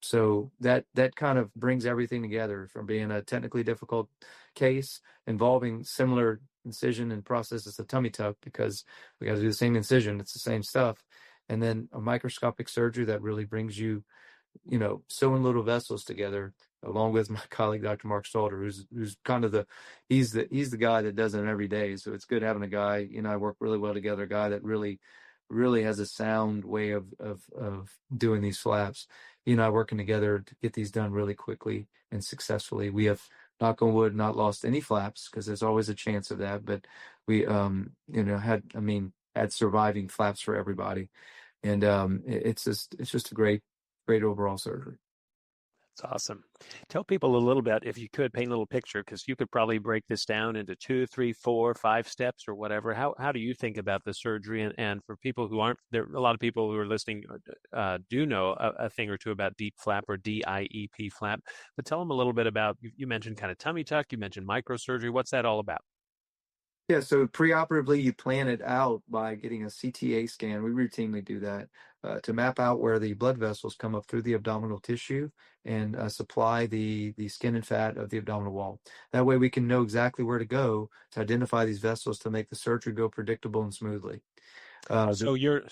So that kind of brings everything together, from being a technically difficult case involving similar incision and process as the tummy tuck, because we got to do the same incision. It's the same stuff. And then a microscopic surgery that really brings you, sewing little vessels together, along with my colleague, Dr. Mark Stalter, who's kind of he's the guy that does it every day. So it's good having a guy, I work really well together, a guy that really has a sound way of doing these flaps. Working together to get these done really quickly and successfully. We have, knock on wood, not lost any flaps, because there's always a chance of that. But we, had surviving flaps for everybody. And it's just a great overall surgery. That's awesome. Tell people a little bit, if you could, paint a little picture, because you could probably break this down into 2, 3, 4, 5 steps or whatever. How do you think about the surgery? And for people who aren't there, a lot of people who are listening do know a thing or two about DIEP flap or DIEP flap. But tell them a little bit about, you mentioned kind of tummy tuck, you mentioned microsurgery. What's that all about? Yeah, so preoperatively, you plan it out by getting a CTA scan. We routinely do that to map out where the blood vessels come up through the abdominal tissue and supply the skin and fat of the abdominal wall. That way we can know exactly where to go to identify these vessels to make the surgery go predictable and smoothly. So you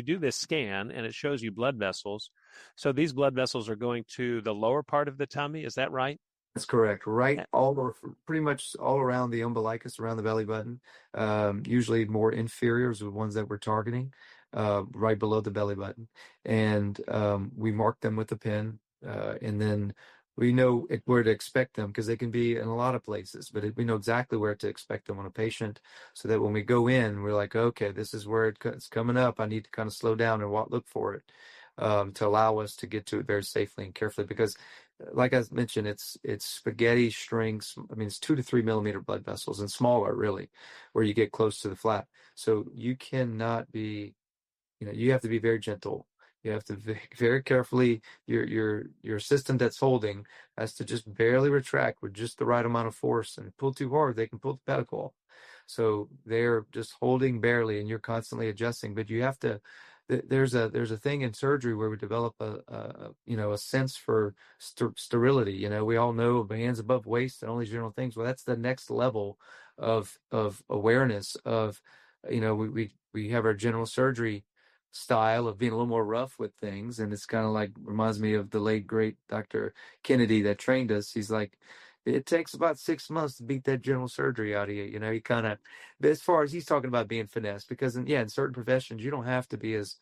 do this scan and it shows you blood vessels. So these blood vessels are going to the lower part of the tummy. Is that right? That's correct. Right, pretty much all around the umbilicus, around the belly button. Usually more inferior is the ones that we're targeting, right below the belly button. And we mark them with a pin, and then we know where to expect them, because they can be in a lot of places, but we know exactly where to expect them on a patient, so that when we go in, we're like, okay, this is where it's coming up. I need to kind of slow down and look for it, to allow us to get to it very safely and carefully, because like I mentioned, it's spaghetti strings. It's 2 to 3 millimeter blood vessels, and smaller, really, where you get close to the flap. So you cannot be, you have to be very gentle. You have to very carefully, your system that's holding has to just barely retract with just the right amount of force, and pull too hard, they can pull the pedicle off. So they're just holding barely, and you're constantly adjusting. But you have to, there's a thing in surgery where we develop a sense for sterility. We all know hands above waist and all these general things. Well, that's the next level of awareness of, we have our general surgery style of being a little more rough with things, and it's kind of like reminds me of the late great Dr. Kennedy that trained us. He's like, it takes about 6 months to beat that general surgery out of you. You kind of, as far as he's talking about being finesse, because in certain professions, you don't have to be as,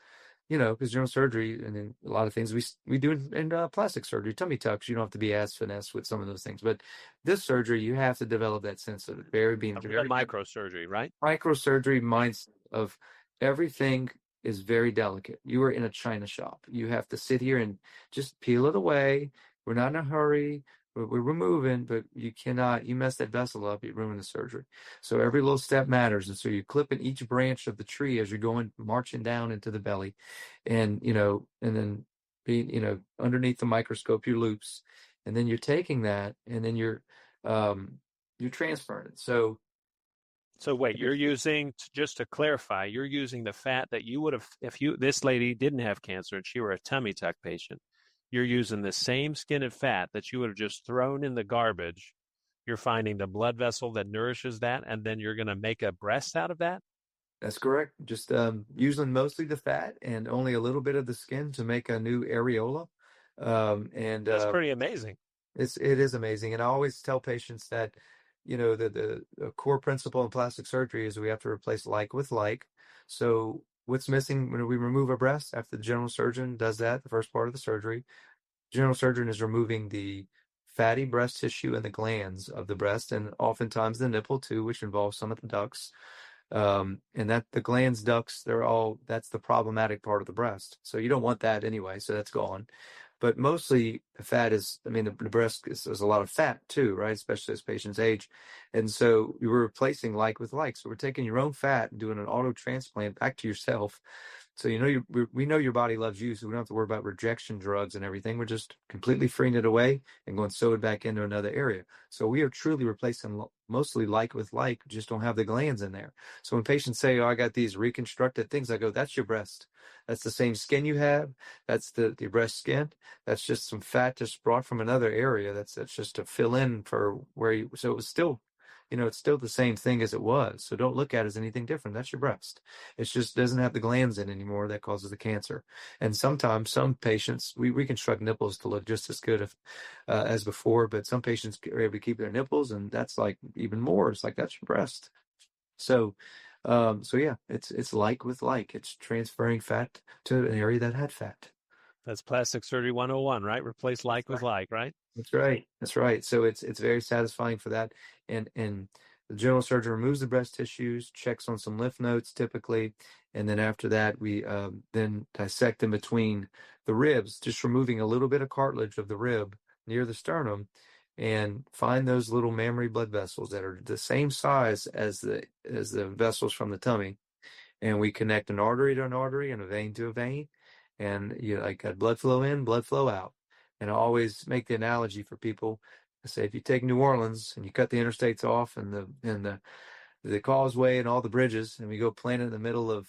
because general surgery and then a lot of things we do in plastic surgery, tummy tucks, you don't have to be as finesse with some of those things. But this surgery, you have to develop that sense of being very microsurgery, right? Microsurgery mindset of everything is very delicate. You are in a china shop. You have to sit here and just peel it away. We're not in a hurry. We're removing, but you mess that vessel up, you ruin the surgery. So every little step matters. And so you're clipping each branch of the tree as you're marching down into the belly. And, and then being, underneath the microscope, your loops. And then you're taking that and then you're transferring it. So wait, you're using, just to clarify, you're using the fat that you would have, this lady didn't have cancer and she were a tummy tuck patient. You're using the same skin and fat that you would have just thrown in the garbage. You're finding the blood vessel that nourishes that, and then you're going to make a breast out of that? That's correct. Just using mostly the fat and only a little bit of the skin to make a new areola. And that's pretty amazing. It is amazing. And I always tell patients that, the core principle in plastic surgery is we have to replace like with like. So what's missing when we remove a breast after the general surgeon does that, the first part of the surgery, general surgeon is removing the fatty breast tissue and the glands of the breast, and oftentimes the nipple too, which involves some of the ducts. And that the glands, ducts, that's the problematic part of the breast. So you don't want that anyway. So that's gone. But mostly the fat the breast is a lot of fat too, right? Especially as patients age. And so you were replacing like with like. So we're taking your own fat and doing an auto transplant back to yourself. So, we know your body loves you, so we don't have to worry about rejection drugs and everything. We're just completely freeing it away and going sew it back into another area. So we are truly replacing mostly like with like, just don't have the glands in there. So when patients say, oh, I got these reconstructed things, I go, that's your breast. That's the same skin you have. That's the breast skin. That's just some fat just brought from another area. That's just to fill in for so it was still, it's still the same thing as it was. So don't look at it as anything different. That's your breast. It just doesn't have the glands in anymore. That causes the cancer. And sometimes some patients, we reconstruct nipples to look just as good as before, but some patients are able to keep their nipples, and that's like even more. It's like, that's your breast. So yeah, it's like with like. It's transferring fat to an area that had fat. That's plastic surgery 101, right? Replace like with like, right? That's right. That's right. So it's very satisfying for that. And the general surgeon removes the breast tissues, checks on some lymph nodes typically, and then after that we then dissect in between the ribs, just removing a little bit of cartilage of the rib near the sternum, and find those little mammary blood vessels that are the same size as the vessels from the tummy, and we connect an artery to an artery and a vein to a vein, and you got blood flow in, blood flow out. And I always make the analogy for people. I say, if you take New Orleans and you cut the interstates off and the causeway and all the bridges, and we go plant it in the middle of,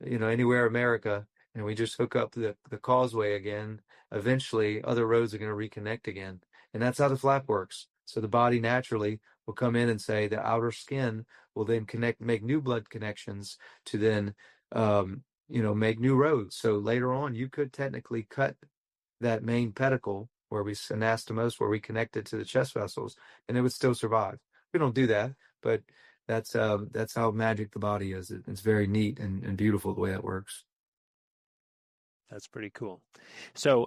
anywhere America, and we just hook up the causeway again, eventually other roads are going to reconnect again. And that's how the flap works. So the body naturally will come in and say the outer skin will then make new blood connections to then, make new roads. So later on, you could technically cut that main pedicle where we anastomose, where we connect it to the chest vessels, and it would still survive. We don't do that, but that's how magic the body is. It's very neat and beautiful the way it works. That's pretty cool. So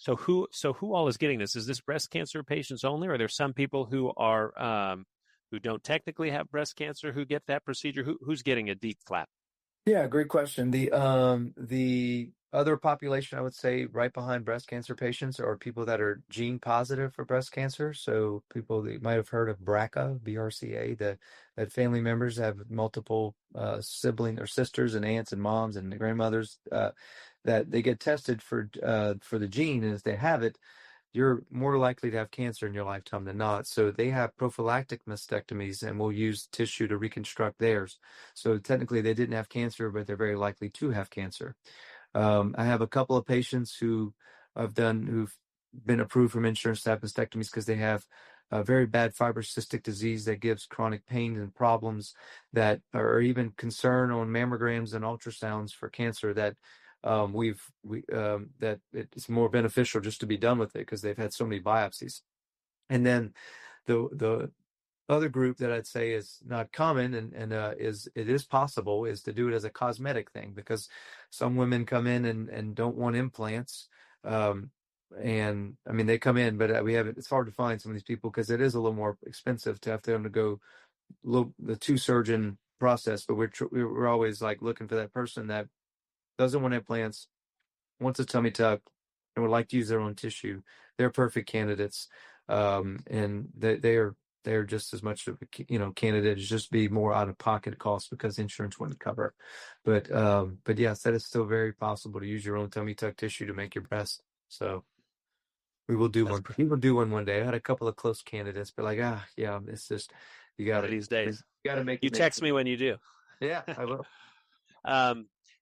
who all is getting this? Is this breast cancer patients only, or are there some people who are who don't technically have breast cancer who get that procedure? Who's getting a deep flap? Yeah, great question. The other population, I would say, right behind breast cancer patients are people that are gene positive for breast cancer. So people that you might have heard of BRCA, BRCA, that family members have multiple siblings or sisters and aunts and moms and grandmothers that they get tested for the gene, and if they have it, you're more likely to have cancer in your lifetime than not. So they have prophylactic mastectomies, and we'll use tissue to reconstruct theirs. So technically they didn't have cancer, but they're very likely to have cancer. I have a couple of patients who've been approved from insurance to have mastectomies because they have a very bad fibrocystic disease that gives chronic pain and problems that are even concern on mammograms and ultrasounds for cancer that that it's more beneficial just to be done with it because they've had so many biopsies. And then the other group that I'd say is not common and it is possible is to do it as a cosmetic thing, because some women come in and don't want implants. And I mean, they come in, but it's hard to find some of these people because it is a little more expensive to have to undergo the two surgeon process. But we're always like looking for that person that doesn't want implants, wants a tummy tuck, and would like to use their own tissue. They're perfect candidates. And they're just as much of a candidate as just be more out of pocket costs because insurance wouldn't cover. But yes, that is still very possible to use your own tummy tuck tissue to make your breast. So we will do one. We will do one day. I had a couple of close candidates, but yeah, it's just you got to these days. You got to make. You text me when you do. Yeah, I will.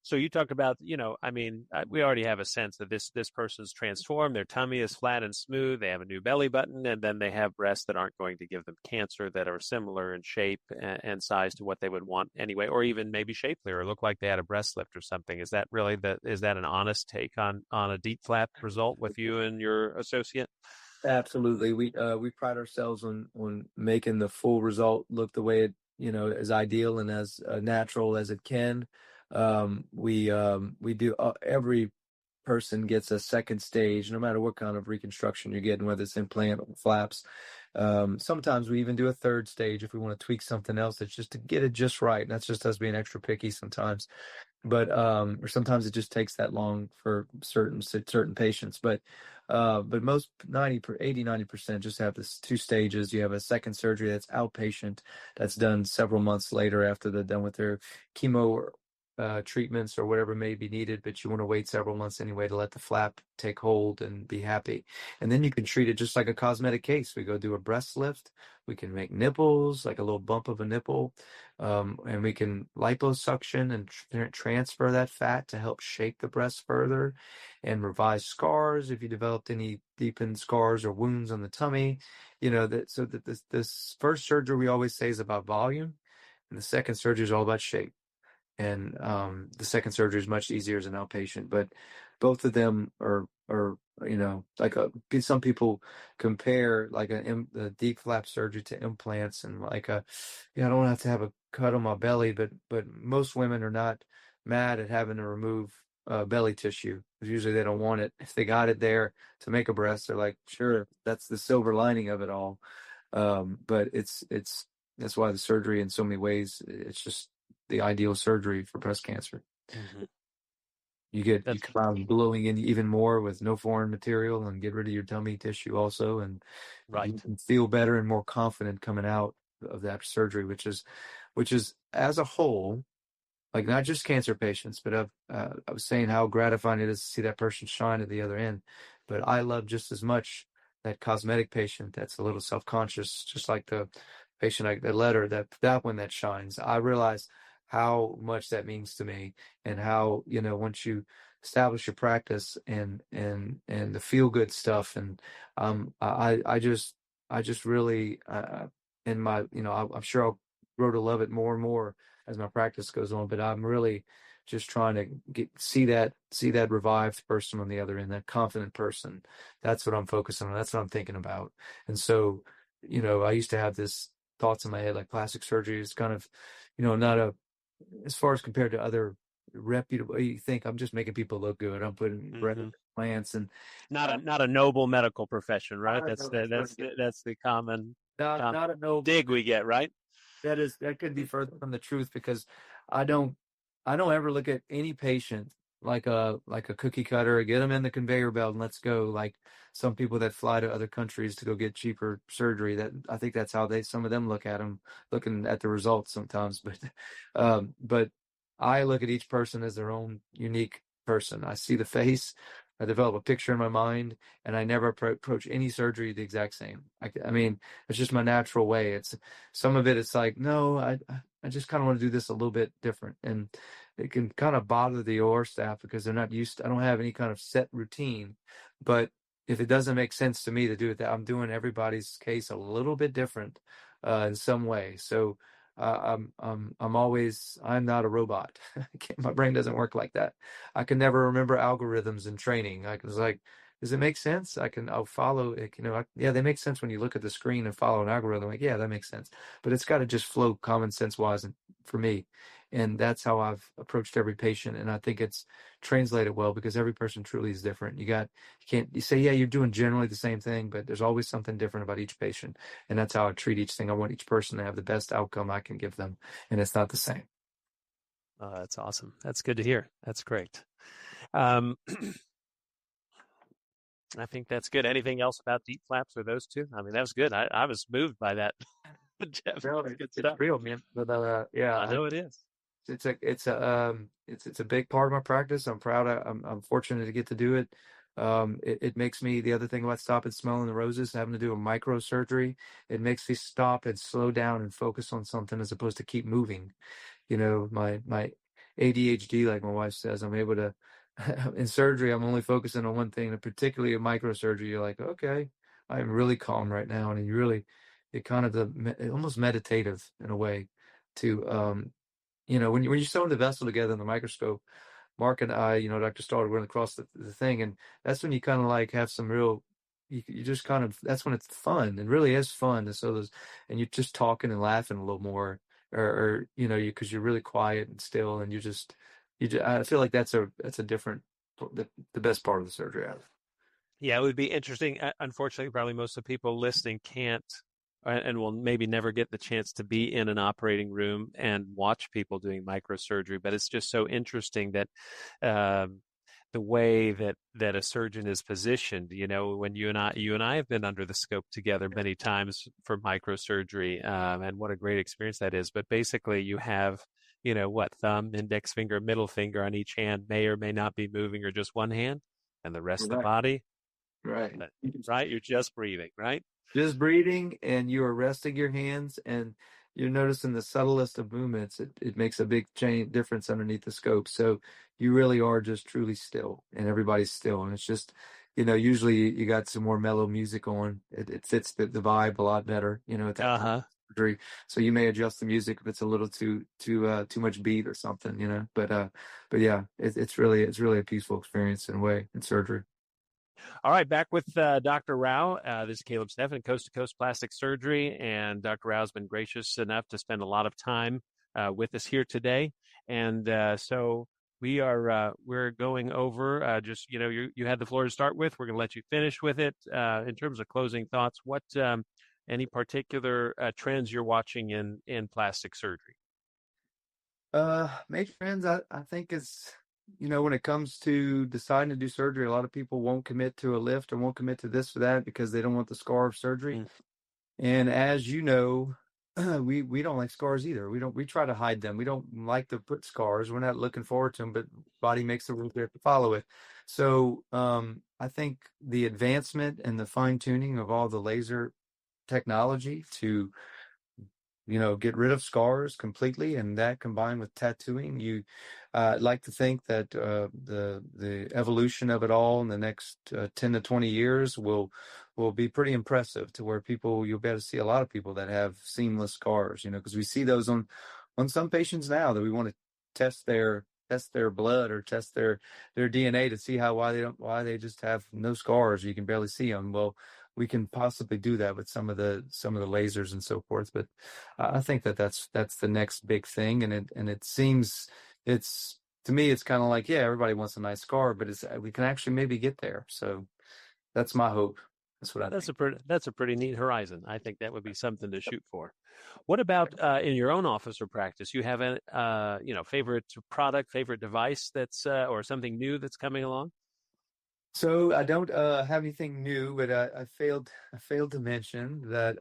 So you talked about, I mean, we already have a sense that this person's transformed. Their tummy is flat and smooth. They have a new belly button, and then they have breasts that aren't going to give them cancer, that are similar in shape and size to what they would want anyway, or even maybe shapely or look like they had a breast lift or something. Is that really is that an honest take on a deep flap result with you and your associate? Absolutely. We pride ourselves on making the full result look the way it, as ideal and as natural as it can. We do every person gets a second stage, no matter what kind of reconstruction you're getting, whether it's implant or flaps. Sometimes we even do a third stage if we want to tweak something else. It's just to get it just right. And that's just us being extra picky sometimes. But or sometimes it just takes that long for certain patients. But most 90% just have this two stages. You have a second surgery that's outpatient, that's done several months later after they're done with their chemo treatments or whatever may be needed, but you want to wait several months anyway to let the flap take hold and be happy. And then you can treat it just like a cosmetic case. We go do a breast lift. We can make nipples, like a little bump of a nipple, and we can liposuction and transfer that fat to help shape the breast further and revise scars if you developed any deepened scars or wounds on the tummy. This first surgery we always say is about volume, and the second surgery is all about shape. And the second surgery is much easier as an outpatient, but both of them are like some people compare like a deep flap surgery to implants, and I don't have to have a cut on my belly, but most women are not mad at having to remove belly tissue. Usually they don't want it. If they got it there to make a breast, they're like, sure, that's the silver lining of it all. But that's why the surgery in so many ways, it's just the ideal surgery for breast cancer. Mm-hmm. You come out glowing in even more with no foreign material and get rid of your tummy tissue also, and you can feel better and more confident coming out of that surgery, which is as a whole, like not just cancer patients, but I was saying how gratifying it is to see that person shine at the other end. But I love just as much that cosmetic patient that's a little self-conscious, just like the patient like the letter, that one that shines. I realize how much that means to me, and how, once you establish your practice and the feel good stuff, and I just really in my, I'm sure I'll grow to love it more and more as my practice goes on, but I'm really just trying to see that revived person on the other end, that confident person. That's what I'm focusing on. That's what I'm thinking about. And so, I used to have this thoughts in my head, like plastic surgery is kind of, not as far as compared to other reputable, you think I'm just making people look good. I'm putting plants and not a noble medical profession, right? That's the common not a noble dig we get, right? That could be further from the truth, because I don't ever look at any patient like a cookie cutter, get them in the conveyor belt and let's go, like some people that fly to other countries to go get cheaper surgery. That I think that's how some of them look at them, looking at the results sometimes. But I look at each person as their own unique person. I see the face, I develop a picture in my mind, and I never approach any surgery the exact same. I mean, it's just my natural way. It's some of it. It's like, no, I just kind of want to do this a little bit different, and it can kind of bother the OR staff because they're not used to, I don't have any kind of set routine. But if it doesn't make sense to me to do it, that I'm doing everybody's case a little bit different in some way. So I'm not a robot. My brain doesn't work like that. I can never remember algorithms in training. I was like, does it make sense? I'll follow it. Yeah, they make sense when you look at the screen and follow an algorithm. Like, yeah, that makes sense. But it's got to just flow common sense wise for me. And that's how I've approached every patient. And I think it's translated well because every person truly is different. You say, yeah, you're doing generally the same thing, but there's always something different about each patient. And that's how I treat each thing. I want each person to have the best outcome I can give them. And it's not the same. That's awesome. That's good to hear. That's great. I think that's good. Anything else about deep flaps or those two? I mean, that was good. I was moved by that. Jeff, It's real, man. But yeah, I know it is. It's a big part of my practice. I'm proud. I'm fortunate to get to do it. It makes me, the other thing about stopping smelling the roses, having to do a microsurgery, it makes me stop and slow down and focus on something as opposed to keep moving. My ADHD, like my wife says, I'm able to, in surgery, I'm only focusing on one thing, and particularly in microsurgery, you're like, okay, I'm really calm right now. And it kind of almost meditative in a way to, when you're sewing the vessel together in the microscope, Mark and I, Dr. Stoddard went across the thing, and that's when you kind of like have some real, you just kind of, that's when it's fun. It really is fun. And so and you're just talking and laughing a little more, or because you're really quiet and still, and I feel like that's a different, the best part of the surgery. Yeah, it would be interesting. Unfortunately, probably most of the people listening can't and will maybe never get the chance to be in an operating room and watch people doing microsurgery. But it's just so interesting that the way that a surgeon is positioned. When you and I have been under the scope together many times for microsurgery, and what a great experience that is. But basically, you have thumb, index finger, middle finger on each hand may or may not be moving, or just one hand, and the rest of the body. Right. You're just breathing, right? Just breathing, and you are resting your hands, and you're noticing the subtlest of movements. It makes a big difference underneath the scope. So you really are just truly still, and everybody's still. And it's just, usually you got some more mellow music on. It fits the vibe a lot better, at that surgery. So you may adjust the music if it's a little too much beat or something, But yeah, it's really a peaceful experience in a way in surgery. All right, back with Dr. Rao. This is Caleb Steffen, Coast to Coast Plastic Surgery, and Dr. Rao has been gracious enough to spend a lot of time with us here today. And so we're going over just you had the floor to start with. We're going to let you finish with it. In terms of closing thoughts, what any particular trends you're watching in plastic surgery? Major trends, I think is, when it comes to deciding to do surgery, a lot of people won't commit to a lift or won't commit to this or that because they don't want the scar of surgery. And as you know, we don't like scars either. We try to hide them. We don't like to put scars. We're not looking forward to them, but body makes the rules, we have to follow it. So I think the advancement and the fine tuning of all the laser technology to get rid of scars completely, and that combined with tattooing, I'd like to think that the evolution of it all in the next 10 to 20 years will be pretty impressive, to where you'll be able to see a lot of people that have seamless scars, because we see those on some patients now that we want to test their blood or test their DNA to see why they just have no scars. You can barely see them. Well, we can possibly do that with some of the lasers and so forth. But I think that's the next big thing. And it seems, to me, it's kind of like, yeah, everybody wants a nice scar, but we can actually maybe get there. So that's my hope. That's what I think. That's a pretty neat horizon. I think that would be something to shoot for. What about in your own office or practice? You have a favorite product, favorite device that's or something new that's coming along? So I don't have anything new, but I failed to mention that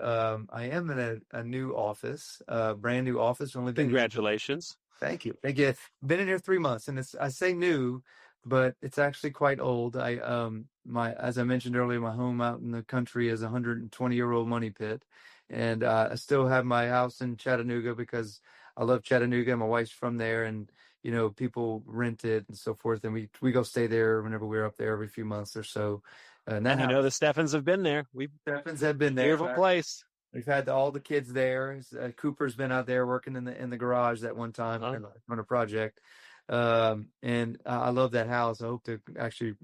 I am in a new office, brand new office. Congratulations! Thank you. Been in here 3 months, and I say new, but it's actually quite old. As I mentioned earlier, my home out in the country is a 120-year-old money pit, and I still have my house in Chattanooga because I love Chattanooga. My wife's from there, and people rent it and so forth, and we go stay there whenever we're up there every few months or so. And the Steffens have been there. Steffens have been there. Beautiful place. We've had all the kids there. Cooper's been out there working in the garage that one time on a project. And I love that house. I hope to actually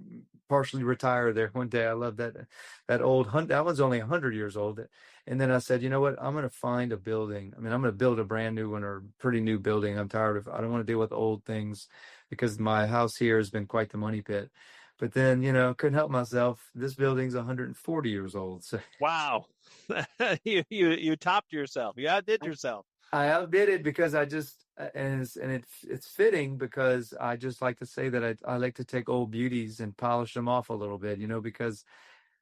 partially retire there one day. I love that old hunt. That one's only 100 years old. And then I said, you know what? I'm going to find a building. I mean, I'm going to build a brand new one or pretty new building. I don't want to deal with old things because my house here has been quite the money pit. But then, couldn't help myself. This building's 140 years old. So Wow. You topped yourself. You outdid yourself. I outdid it because I just, it's fitting because I just like to say that I like to take old beauties and polish them off a little bit, because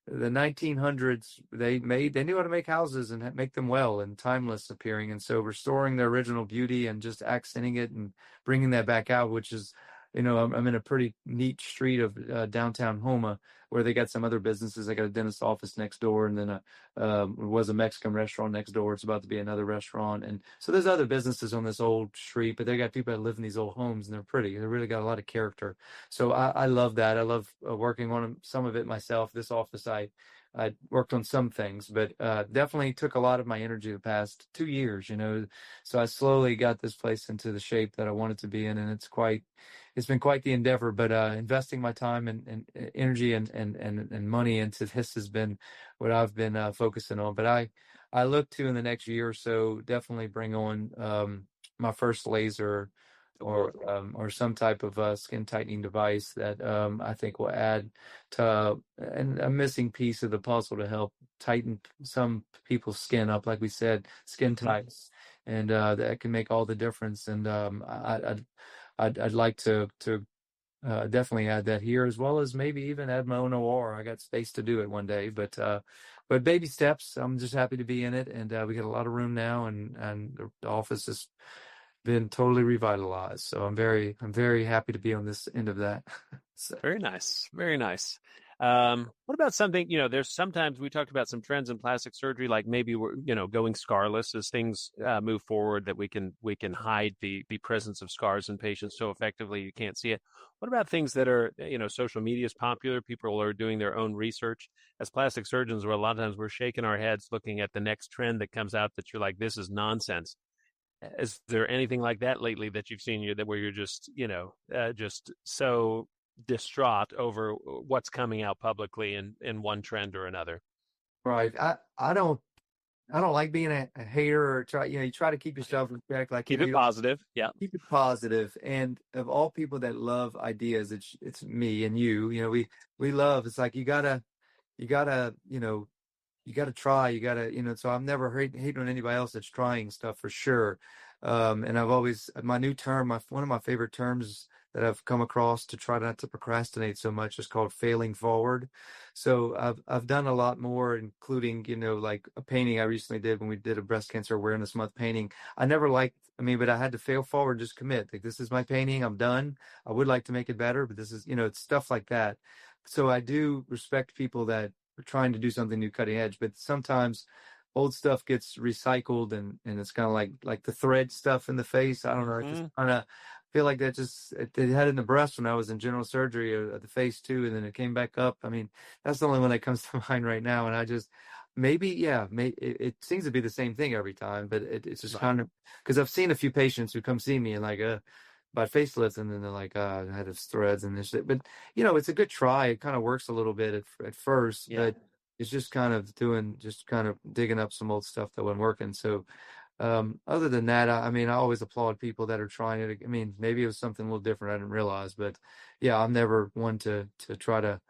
the 1900s, they knew how to make houses and make them well and timeless appearing. And so restoring the original beauty and just accenting it and bringing that back out, which is, I'm in a pretty neat street of downtown Houma where they got some other businesses. They got a dentist office next door, and then was a Mexican restaurant next door. It's about to be another restaurant. And so there's other businesses on this old street, but they got people that live in these old homes, and they're pretty. They really got a lot of character. So I love that. I love working on some of it myself. This office, I worked on some things, but definitely took a lot of my energy the past 2 years, So I slowly got this place into the shape that I wanted to be in, and it's been quite the endeavor. But investing my time and energy and money into this has been what I've been focusing on. But I look to in the next year or so definitely bring on my first laser or some type of skin tightening device that I think will add to and a missing piece of the puzzle to help tighten some people's skin up, like we said, skin types, and that can make all the difference. And I'd like to definitely add that here, as well as maybe even add my own OR. I got space to do it one day, but baby steps. I'm just happy to be in it, and we got a lot of room now, and the office has been totally revitalized. So I'm very happy to be on this end of that. So. Very nice. Very nice. What about something, there's sometimes we talked about some trends in plastic surgery, like maybe we're, going scarless as things move forward, that we can hide the presence of scars in patients so effectively you can't see it. What about things that are, social media is popular, people are doing their own research. As plastic surgeons, where a lot of times we're shaking our heads looking at the next trend that comes out that you're like, this is nonsense. Is there anything like that lately that you've seen where you're just, just so distraught over what's coming out publicly in one trend or another? Right. I don't like being a hater or you try to keep yourself in check. Like keep it positive. Yeah. Keep it positive. And of all people that love ideas, it's me and you. We love. It's like you gotta try, so I'm never hating on anybody else that's trying stuff for sure. And I've always, my new term, one of my favorite terms that I've come across to try not to procrastinate so much is called failing forward. So I've done a lot more, including, like a painting I recently did when we did a breast cancer awareness month painting. But I had to fail forward, just commit. Like, this is my painting. I'm done. I would like to make it better, but this is, it's stuff like that. So I do respect people that are trying to do something new, cutting edge, but sometimes old stuff gets recycled and it's kind of like the thread stuff in the face. I don't know. I just kind of feel like that it had in the breast when I was in general surgery, or the face too. And then it came back up. I mean, that's the only one that comes to mind right now. And I just, it seems to be the same thing every time, but it's just kind of, because I've seen a few patients who come see me and like, about facelifts, and then they're like, I had his threads and this shit. But it's a good try. It kind of works a little bit at first, but it's just kind of digging up some old stuff that wasn't working. So other than that, I always applaud people that are trying it. I mean, maybe it was something a little different I didn't realize, but yeah, I'm never one to trying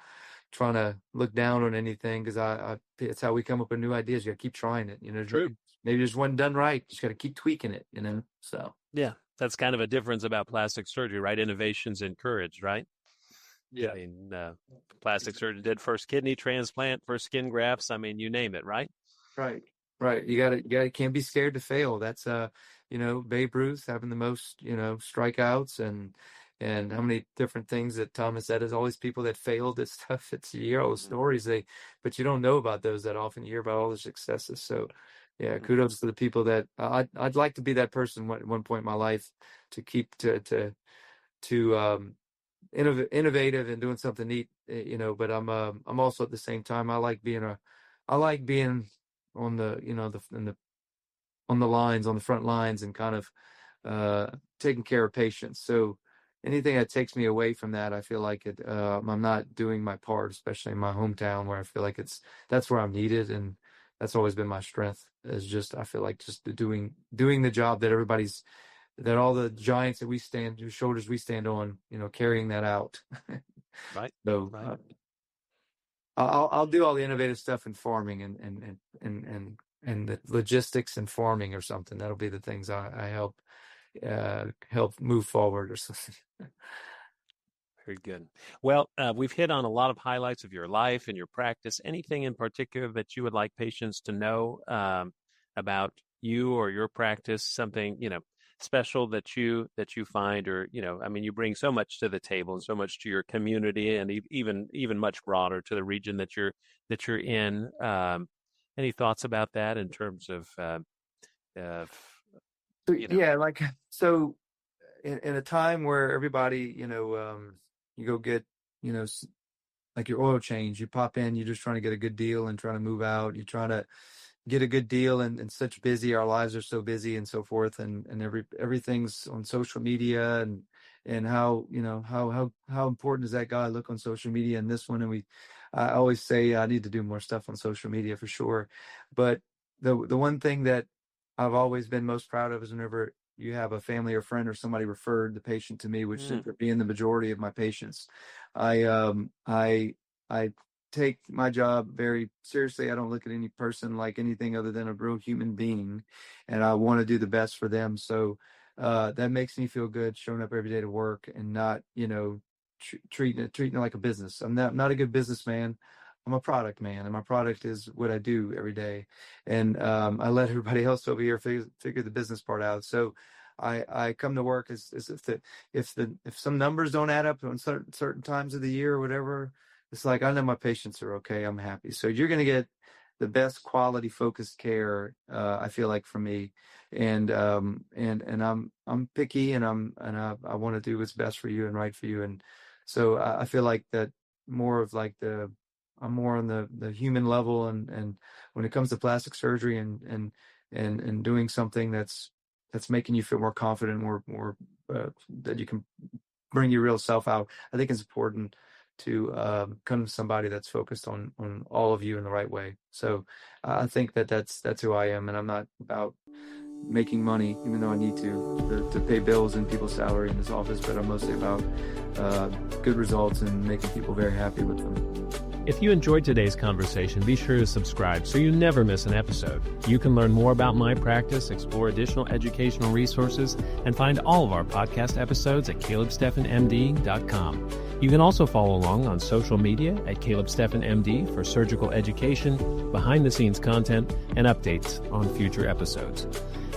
to look down on anything, because it's how we come up with new ideas. You got to keep trying it. True. Maybe there's one done right. You just got to keep tweaking it. So yeah. That's kind of a difference about plastic surgery, right? Innovation's encouraged, right? Yeah. I mean, plastic surgeon did first kidney transplant, first skin grafts. I mean, you name it, right? Right. You can't be scared to fail. That's, Babe Ruth having the most, strikeouts and how many different things that Thomas said. There's always people that failed at stuff. It's old stories, but you don't know about those that often. You hear about all the successes. So yeah, kudos to the people that I'd like to be that person at one point in my life, to keep to innovative and doing something neat, but I'm also at the same time, I like being on the on the lines, on the front lines, and kind of taking care of patients. So anything that takes me away from that, I feel like I'm not doing my part, especially in my hometown, where I feel like that's where I'm needed, and that's always been my strength. Is just I feel like just doing the job that all the giants that whose shoulders we stand on, carrying that out. Right. So Right. I'll do all the innovative stuff in farming and the logistics and farming or something. That'll be the things I help move forward or something. Very good. Well, we've hit on a lot of highlights of your life and your practice. Anything in particular that you would like patients to know about you or your practice? Something special that you find, or I mean, you bring so much to the table and so much to your community, and even much broader to the region that you're in. Any thoughts about that in terms of Yeah, like so. In a time where everybody, you go get, like your oil change, you pop in, you're just trying to get a good deal and trying to move out. You're trying to get a good deal, and such busy. Our lives are so busy and so forth, and everything's on social media, and how important does that guy look on social media and this one? And I always say I need to do more stuff on social media for sure. But the one thing that I've always been most proud of is whenever you have a family or friend or somebody referred the patient to me, which ends up being the majority of my patients. I take my job very seriously. I don't look at any person like anything other than a real human being, and I want to do the best for them. So that makes me feel good showing up every day to work and not, treating it like a business. I'm not a good businessman. I'm a product man, and my product is what I do every day. And I let everybody else over here figure the business part out. So I come to work as if some numbers don't add up on certain times of the year or whatever, it's like I know my patients are okay. I'm happy. So you're going to get the best quality focused care. I feel like from me, and I'm picky, and I want to do what's best for you and right for you. And so I feel like that more of like I'm more on the human level, and when it comes to plastic surgery and doing something that's making you feel more confident, more that you can bring your real self out, I think it's important to come to somebody that's focused on all of you in the right way. So I think that's who I am, and I'm not about making money, even though I need to pay bills and people's salary in this office, but I'm mostly about good results and making people very happy with them. If you enjoyed today's conversation, be sure to subscribe so you never miss an episode. You can learn more about my practice, explore additional educational resources, and find all of our podcast episodes at calebsteffenmd.com. You can also follow along on social media at Caleb Steffen MD for surgical education, behind-the-scenes content, and updates on future episodes.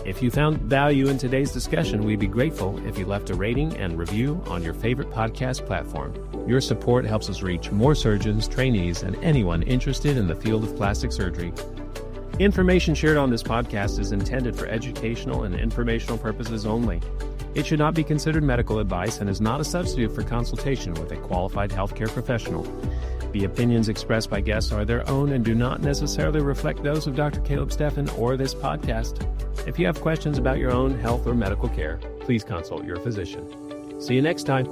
If you found value in today's discussion, we'd be grateful if you left a rating and review on your favorite podcast platform. Your support helps us reach more surgeons, trainees, and anyone interested in the field of plastic surgery. Information shared on this podcast is intended for educational and informational purposes only. It should not be considered medical advice and is not a substitute for consultation with a qualified healthcare professional. The opinions expressed by guests are their own and do not necessarily reflect those of Dr. Caleb Steffen or this podcast. If you have questions about your own health or medical care, please consult your physician. See you next time.